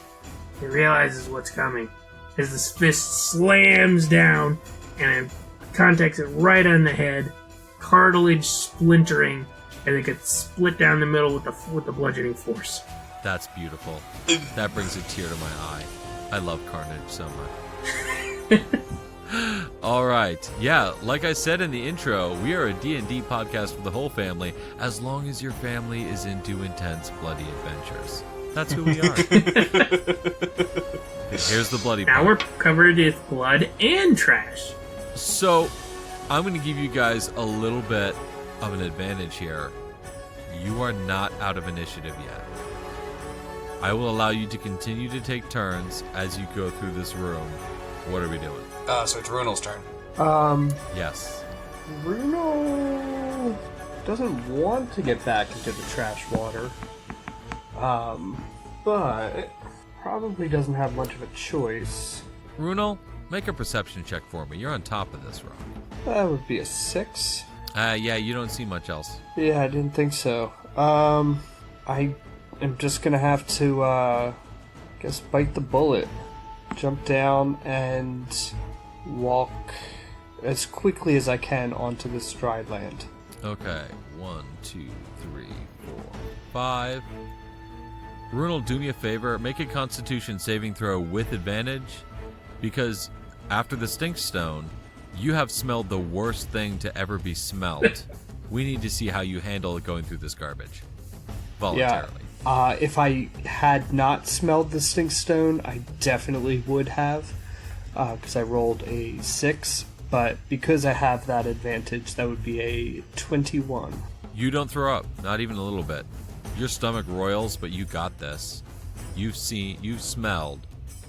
It realizes what's coming. As this fist slams down and it contacts it right on the head, cartilage splintering, and it gets split down the middle with the bludgeoning force. That's beautiful. That brings a tear to my eye. I love carnage so much. All right. Yeah, like I said in the intro, we are a D&D podcast for the whole family, as long as your family is into intense, bloody adventures. That's who we are. Here's the bloody Now part. we're covered with blood and trash. So, I'm going to give you guys a little bit of an advantage here. You are not out of initiative yet. I will allow you to continue to take turns as you go through this room. What are we doing? So it's Runel's turn. Yes. Runel doesn't want to get back into the trash water. But probably doesn't have much of a choice. Runel, Make a perception check for me. You're on top of this rock. That would be a 6. Yeah, you don't see much else. Yeah, I didn't think so. I am just gonna have to, guess bite the bullet. Jump down and walk as quickly as I can onto this dry land. Okay, 1, 2, 3, 4, 5. Runel, do me a favor. Make a Constitution saving throw with advantage, because after the stink stone, you have smelled the worst thing to ever be smelled. We need to see how you handle going through this garbage voluntarily. Yeah. If I had not smelled the stink stone, I definitely would have, because I rolled a 6. But because I have that advantage, that would be a 21. You don't throw up, not even a little bit. Your stomach roils, but you got this. You've smelled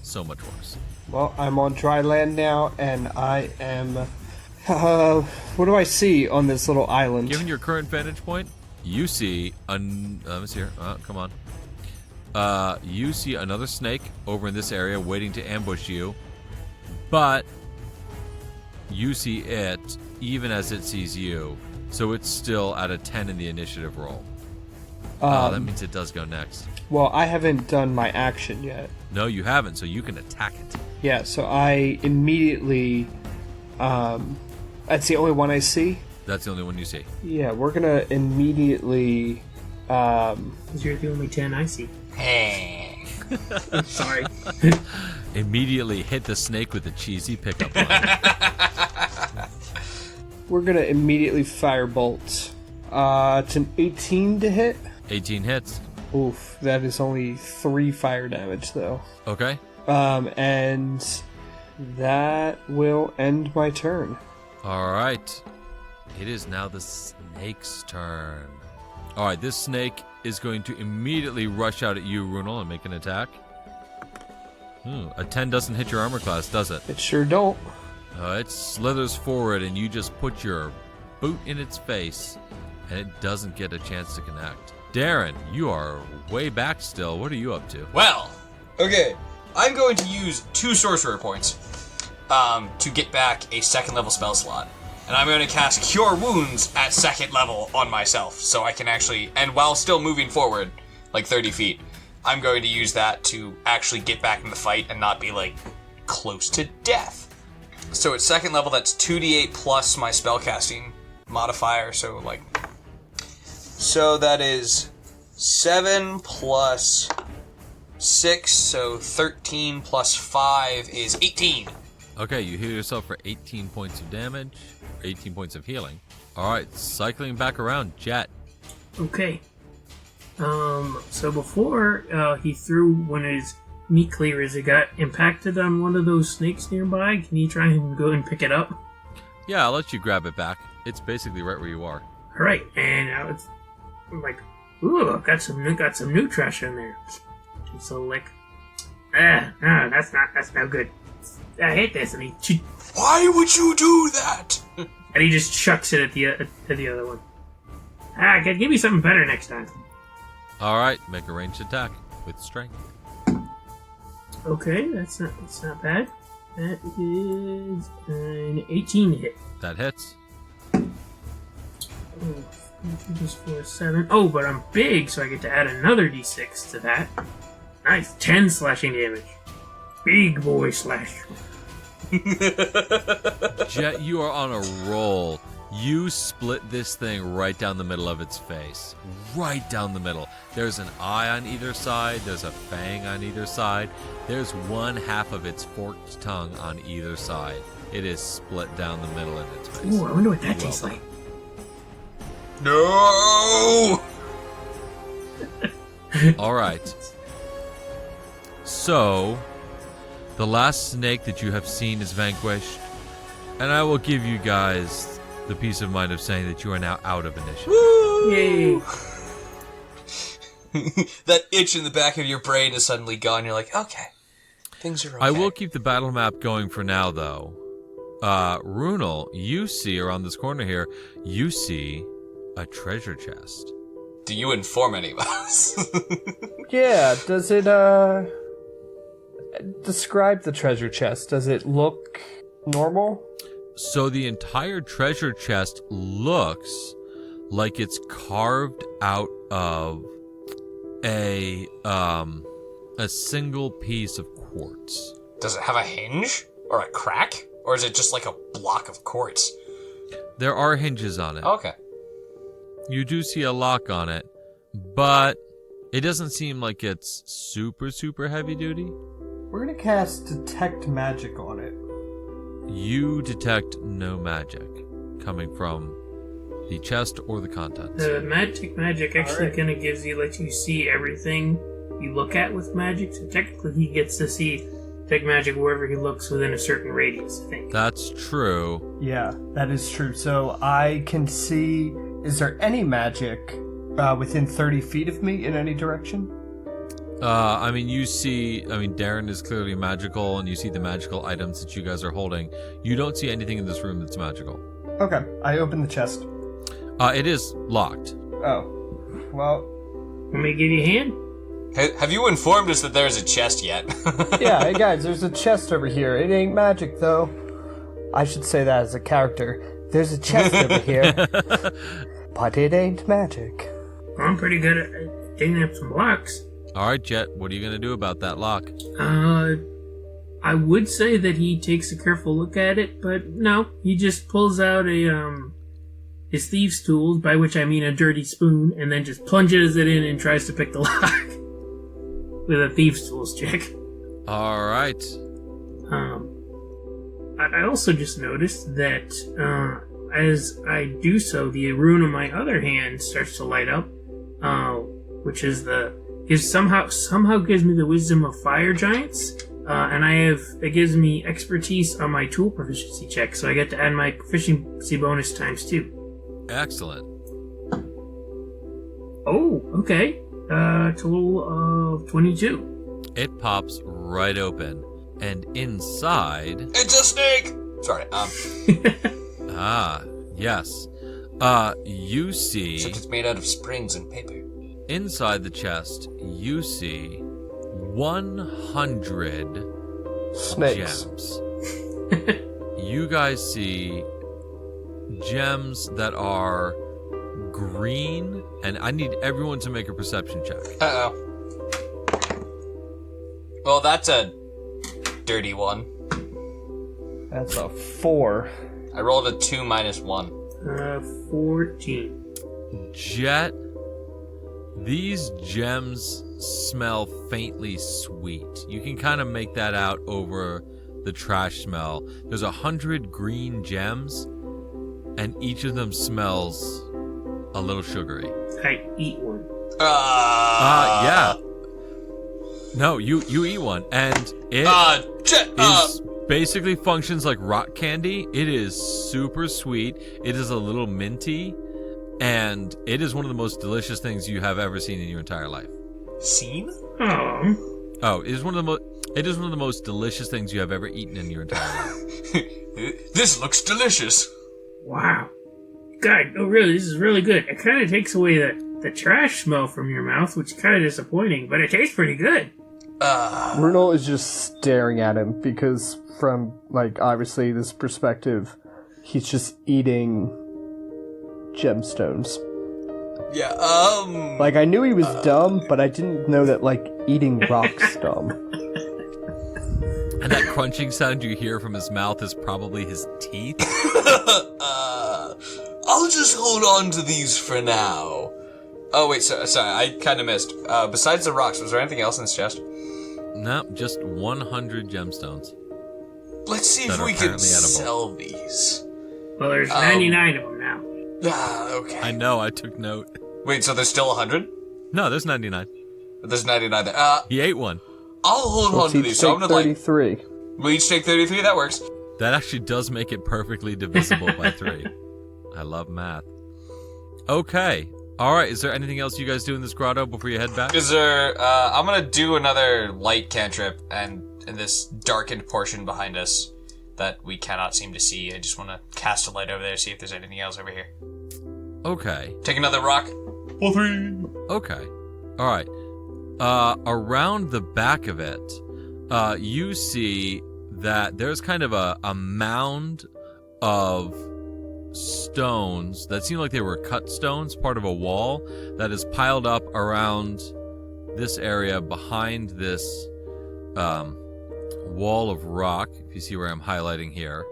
so much worse. Well, I'm on dry land now, and I am... what do I see on this little island? Given your current vantage point, you see... let me see here. Come on. You see another snake over in this area waiting to ambush you, but you see it even as it sees you, so it's still at a 10 in the initiative roll. That means it does go next. Well, I haven't done my action yet. No, you haven't, so you can attack it. Yeah, so I immediately... that's the only one I see? That's the only one you see. Yeah, we're gonna immediately... 'Cause you're the only 10 I see. Hey. Sorry. Immediately hit the snake with a cheesy pickup line. We're gonna immediately firebolt. It's an 18 to hit. 18 hits. Oof, that is only 3 fire damage, though. Okay. And that will end my turn. All right. It is now the snake's turn. All right, this snake is going to immediately rush out at you, Runel, and make an attack. A 10 doesn't hit your armor class, does it? It sure don't. It slithers forward, and you just put your boot in its face, and it doesn't get a chance to connect. Darren, you are way back still. What are you up to? Well, okay. I'm going to use 2 sorcerer points to get back a 2nd level spell slot. And I'm going to cast Cure Wounds at 2nd level on myself, so I can actually, and while still moving forward, like 30 feet, I'm going to use that to actually get back in the fight and not be, like, close to death. So at 2nd level, that's 2d8 plus my spellcasting modifier, so, like... So that is 7 plus 6, so 13 plus 5 is 18. Okay, you heal yourself for 18 points of damage, 18 points of healing. All right, cycling back around, Jet. Okay. So before he threw one of his meat cleavers, it got impacted on one of those snakes nearby. Can you try and go and pick it up? Yeah, I'll let you grab it back. It's basically right where you are. All right, and now it's like, ooh, got some new trash in there. It's a lick. That's no good. I hate this. And Why would you do that? and he just chucks it at the other one. Give me something better next time. All right, make a ranged attack with strength. Okay, that's not bad. That is an 18 hit. That hits. Oh, 7. Oh, but I'm big, so I get to add another d6 to that. Nice, 10 slashing damage. Big boy slash. Jet, you are on a roll. You split this thing right down the middle of its face. Right down the middle. There's an eye on either side. There's a fang on either side. There's one half of its forked tongue on either side. It is split down the middle of its face. Ooh, I wonder what that tastes like. No! All right. So, the last snake that you have seen is vanquished, and I will give you guys the peace of mind of saying that you are now out of initiative. Woo! Yay! That itch in the back of your brain is suddenly gone. You're like, okay, things are okay. I will keep the battle map going for now, though. Runel, you see around this corner here, you see a treasure chest. Do you inform any of us? Yeah, does it Describe the treasure chest. Does it look normal? So the entire treasure chest looks like it's carved out of a single piece of quartz. Does it have a hinge or a crack, or is it just like a block of quartz? There are hinges on it. Okay. You do see a lock on it, but it doesn't seem like it's super, super heavy duty. We're going to cast Detect Magic on it. You detect no magic coming from the chest or the contents. The magic actually Alright. kind of lets you see everything you look at with magic. So technically, he gets to see detect magic wherever he looks within a certain radius, I think. That's true. Yeah, that is true. So I can see... Is there any magic within 30 feet of me in any direction? Darren is clearly magical, and you see the magical items that you guys are holding. You don't see anything in this room that's magical. Okay, I open the chest. It is locked. Oh, well, Want me to give you a hand? Have you informed us that there is a chest yet? yeah, hey guys, there's a chest over here. It ain't magic, though. I should say that as a character. There's a chest over here, but it ain't magic. I'm pretty good at digging up some blocks. All right, Jet, what are you going to do about that lock? I would say that he takes a careful look at it, but no, he just pulls out his thieves' tools, by which I mean a dirty spoon, and then just plunges it in and tries to pick the lock with a thieves' tools check. All right. I also just noticed that as I do so, the rune on my other hand starts to light up, which is somehow gives me the wisdom of fire giants, and it gives me expertise on my tool proficiency check, so I get to add my proficiency bonus times 2. Excellent. Oh, okay. Total of 22. It pops right open, and inside... It's a snake! Sorry, yes. You see... Except it's made out of springs and paper. Inside the chest, you see 100 Snakes. gems. You guys see gems that are green, and I need everyone to make a perception check. Uh-oh. Well, that's a dirty one. That's a 4. I rolled a 2 minus 1. 14. Jet, these gems smell faintly sweet. You can kind of make that out over the trash smell. There's 100 green gems, and each of them smells a little sugary. I eat one. Yeah. No, you eat one, and it basically functions like rock candy. It is super sweet. It is a little minty, and it is one of the most delicious things you have ever seen in your entire life. Seen? Oh, it is one of the most delicious things you have ever eaten in your entire life. This looks delicious. Wow. God, no, really, this is really good. It kind of takes away the trash smell from your mouth, which is kind of disappointing, but it tastes pretty good. Brunel is just staring at him because from, obviously this perspective, he's just eating gemstones. Yeah, I knew he was dumb, but I didn't know that, eating rocks dumb. And that crunching sound you hear from his mouth is probably his teeth. I'll just hold on to these for now. Oh, wait, sorry, I kind of missed. Besides the rocks, was there anything else in this chest? No, just 100 gemstones. Let's see That if are we can apparently edible. sell these. Well, there's 99 of them now. Okay. I know, I took note. Wait, so there's still 100? No, there's 99. There's 99 there. He ate one. I'll hold on Let's to each these. So I'm take gonna 33. we'll each take 33. That works. That actually does make it perfectly divisible by 3. I love math. Okay. All right. Is there anything else you guys do in this grotto before you head back? Is there? I'm gonna do another light cantrip, and in this darkened portion behind us that we cannot seem to see. I just want to cast a light over there, see if there's anything else over here. Okay. Take another rock. Pull 3. Okay. All right. Around the back of it, you see that there's kind of a mound of stones that seem like they were cut stones, part of a wall that is piled up around this area behind this wall of rock, if you see where I'm highlighting here.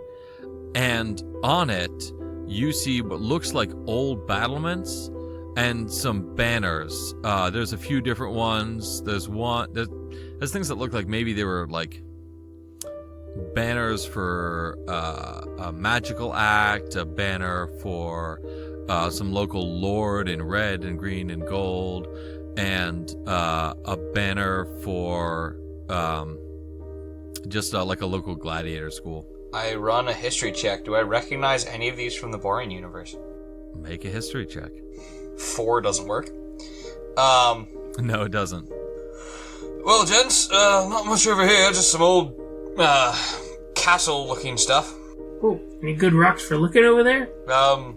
And on it, you see what looks like old battlements and some banners. There's a few different ones. There's things that look like maybe they were like banners for a magical act, a banner for some local lord in red and green and gold, and a banner for just like a local gladiator school. I run a history check. Do I recognize any of these from the Borean universe? Make a history check. 4 doesn't work. No, it doesn't. Well, gents, not much over here. Just some old castle-looking stuff. Oh, any good rocks for looking over there? I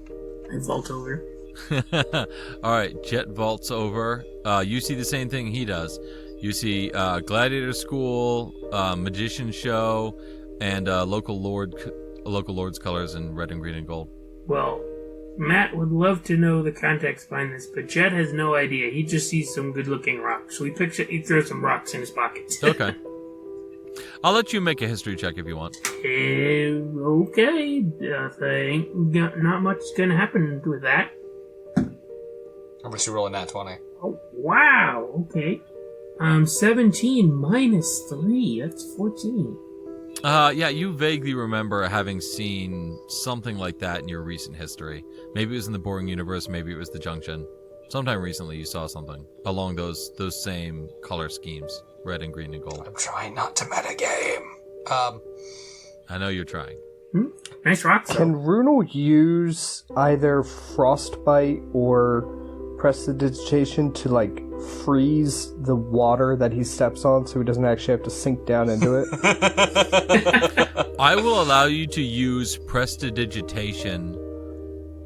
vault over. All right, Jet vaults over. You see the same thing he does. You see gladiator school, magician show, and local lord's colors in red and green and gold. Well, Matt would love to know the context behind this, but Jet has no idea. He just sees some good-looking rocks, so he throws some rocks in his pocket. Okay. I'll let you make a history check if you want. Okay. Not much is gonna happen with that. I'm just rolling that 20. Oh, wow. Okay. 17 minus 3. That's 14. Yeah, you vaguely remember having seen something like that in your recent history. Maybe it was in the Boring Universe, maybe it was the Junction. Sometime recently you saw something along those same color schemes, red and green and gold. I'm trying not to metagame. I know you're trying. Nice rocks. Can Runel use either Frostbite or Prestidigitation to, like, freeze the water that he steps on so he doesn't actually have to sink down into it? I will allow you to use Prestidigitation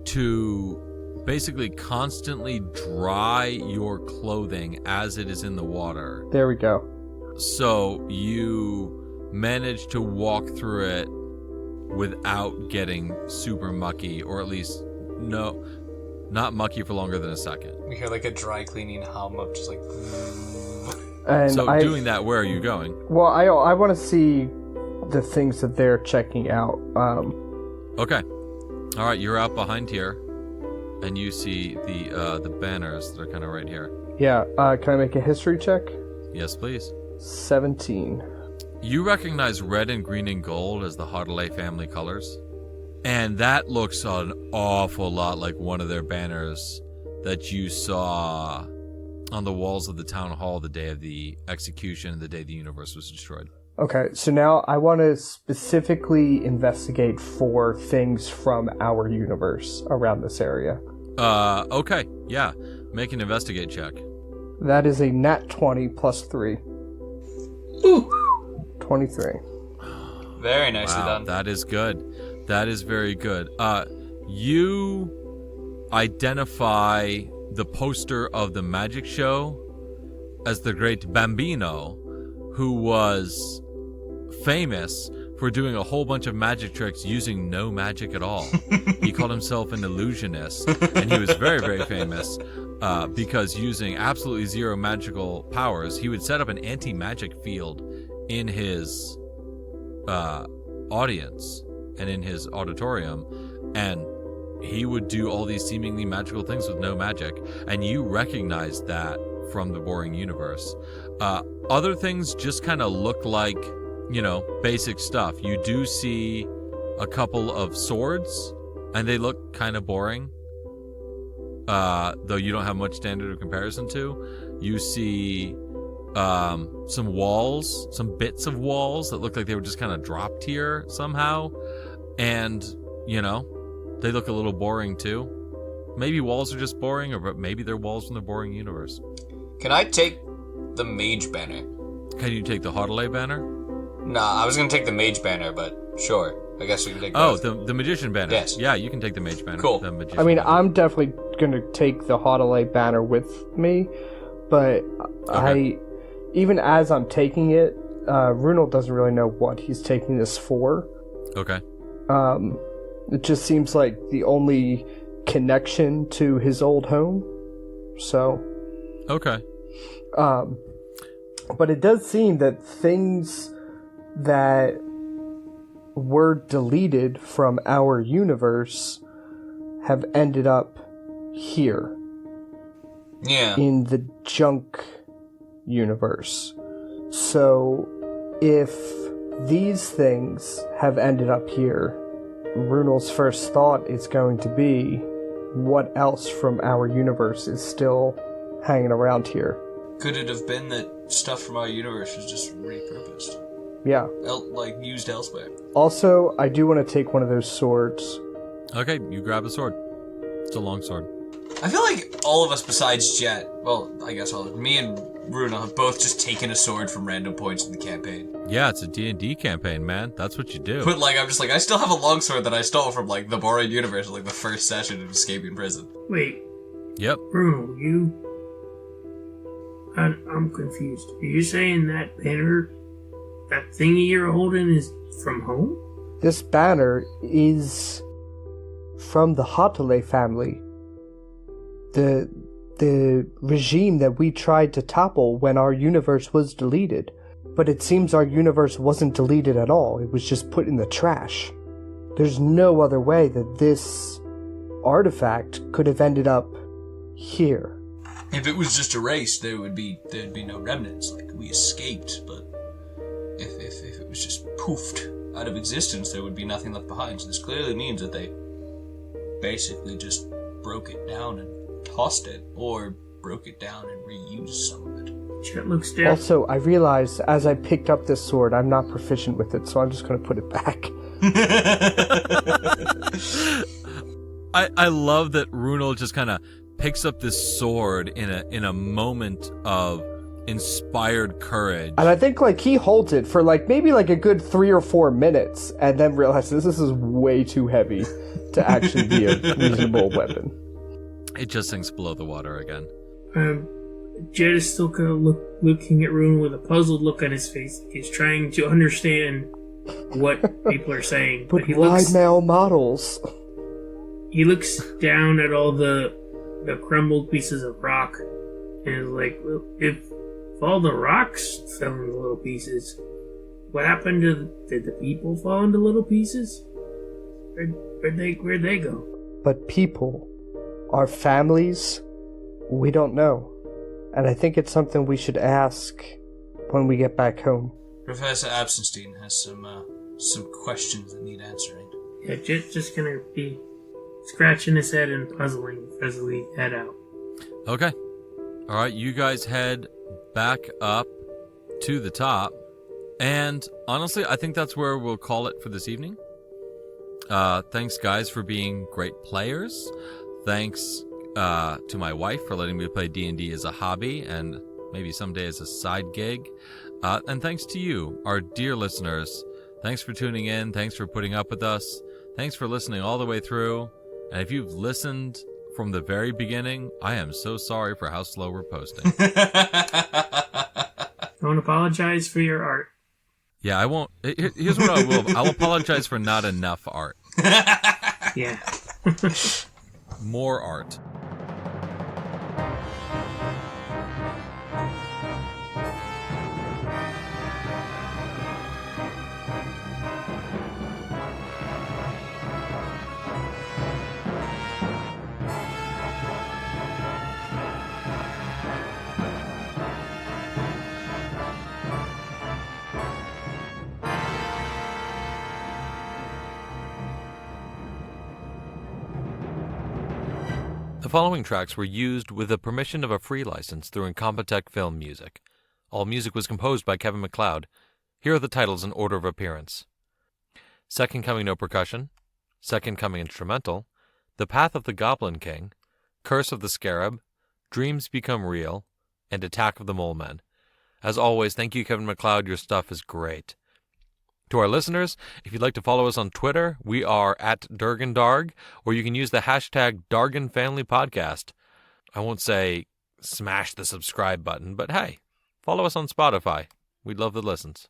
to basically constantly dry your clothing as it is in the water. There we go. So you manage to walk through it without getting super mucky, or at least not mucky for longer than a second. We hear like a dry cleaning hum of just like... And so doing that, where are you going? Well, I want to see the things that they're checking out. Okay. All right, you're out behind here, and you see the banners that are kind of right here. Yeah, can I make a history check? Yes, please. 17. You recognize red and green and gold as the Hardelay family colors, and that looks an awful lot like one of their banners that you saw on the walls of the town hall the day of the execution, the day the universe was destroyed. Okay, so now I want to specifically investigate for things from our universe around this area. Okay, yeah. Make an investigate check. That is a nat 20 plus 3. Ooh. 23. Very nicely done. That is good. That is very good. You identify the poster of the magic show as the great Bambino, who was famous for doing a whole bunch of magic tricks using no magic at all. He called himself an illusionist, and he was very, very famous because using absolutely zero magical powers, he would set up an anti-magic field in his audience and in his auditorium, and he would do all these seemingly magical things with no magic, and you recognize that from the Boring Universe. Other things just kind of look like, basic stuff. You do see a couple of swords, and they look kind of boring, though you don't have much standard of comparison to. You see some walls, some bits of walls that look like they were just kind of dropped here somehow, and, they look a little boring too. Maybe walls are just boring, or maybe they're walls from the Boring Universe. Can I take the mage banner? Can you take the Hardelay banner? Nah, I was gonna take the mage banner, but sure. I guess we can take both. The magician banner. Yes. Yeah, you can take the mage banner. Cool. The magician I mean, banner. I'm definitely going to take the Hardelay banner with me, but Okay. even as I'm taking it, Runel doesn't really know what he's taking this for. Okay. It just seems like the only connection to his old home. So. Okay. But it does seem that things that were deleted from our universe have ended up here. Yeah. In the junk universe. So, if these things have ended up here, Runel's first thought is going to be, what else from our universe is still hanging around here? Could it have been that stuff from our universe was just repurposed? Yeah. Used elsewhere? Also, I do want to take one of those swords. Okay, you grab a sword. It's a long sword. I feel like all of us besides Jet, well, I guess me and Runa have both just taken a sword from random points in the campaign. Yeah, it's a D&D campaign, man. That's what you do. But, I'm just I still have a longsword that I stole from, the Borean universe in, the first session of Escaping Prison. Wait, Yep. Bruno, I'm confused. Are you saying that banner, that thingy you're holding is from home? This banner is from the Hotelay family. The regime that we tried to topple when our universe was deleted. But it seems our universe wasn't deleted at all. It was just put in the trash. There's no other way that this artifact could have ended up here. If it was just erased, there'd be no remnants. We escaped, but if it was just poofed out of existence, there would be nothing left behind. So this clearly means that they basically just broke it down and tossed it, or broke it down and reused some of it. Chet looks down. Also, I realized as I picked up this sword, I'm not proficient with it, so I'm just going to put it back. I love that Runel just kind of picks up this sword in a moment of inspired courage. And I think he holds it for maybe a good 3 or 4 minutes, and then realizes this is way too heavy to actually be a reasonable weapon. It just sinks below the water again. Jed is still kind of looking at Rune with a puzzled look on his face. He's trying to understand what people are saying. But he why looks, male models? He looks down at all the crumbled pieces of rock and is like, well, if all the rocks fell into little pieces, what happened to... Did the people fall into little pieces? Where'd they go? But people, our families, we don't know. And I think it's something we should ask when we get back home. Professor Absenstein has some questions that need answering. Yeah, just gonna be scratching his head and puzzling as we head out. Okay. All right, you guys head back up to the top. And honestly, I think that's where we'll call it for this evening. Thanks, guys, for being great players. Thanks to my wife for letting me play D&D as a hobby and maybe someday as a side gig. And thanks to you, our dear listeners. Thanks for tuning in. Thanks for putting up with us. Thanks for listening all the way through. And if you've listened from the very beginning, I am so sorry for how slow we're posting. Don't apologize for your art. Yeah, I won't. Here's what I will. I'll apologize for not enough art. Yeah. More art. The following tracks were used with the permission of a free license through Incompetech Film Music. All music was composed by Kevin MacLeod. Here are the titles in order of appearance. Second Coming No Percussion, Second Coming Instrumental, The Path of the Goblin King, Curse of the Scarab, Dreams Become Real, and Attack of the Mole Men. As always, thank you, Kevin MacLeod. Your stuff is great. To our listeners, if you'd like to follow us on Twitter, we are at DurganDarg, or you can use the hashtag DarganFamilyPodcast. I won't say smash the subscribe button, but hey, follow us on Spotify. We'd love the listens.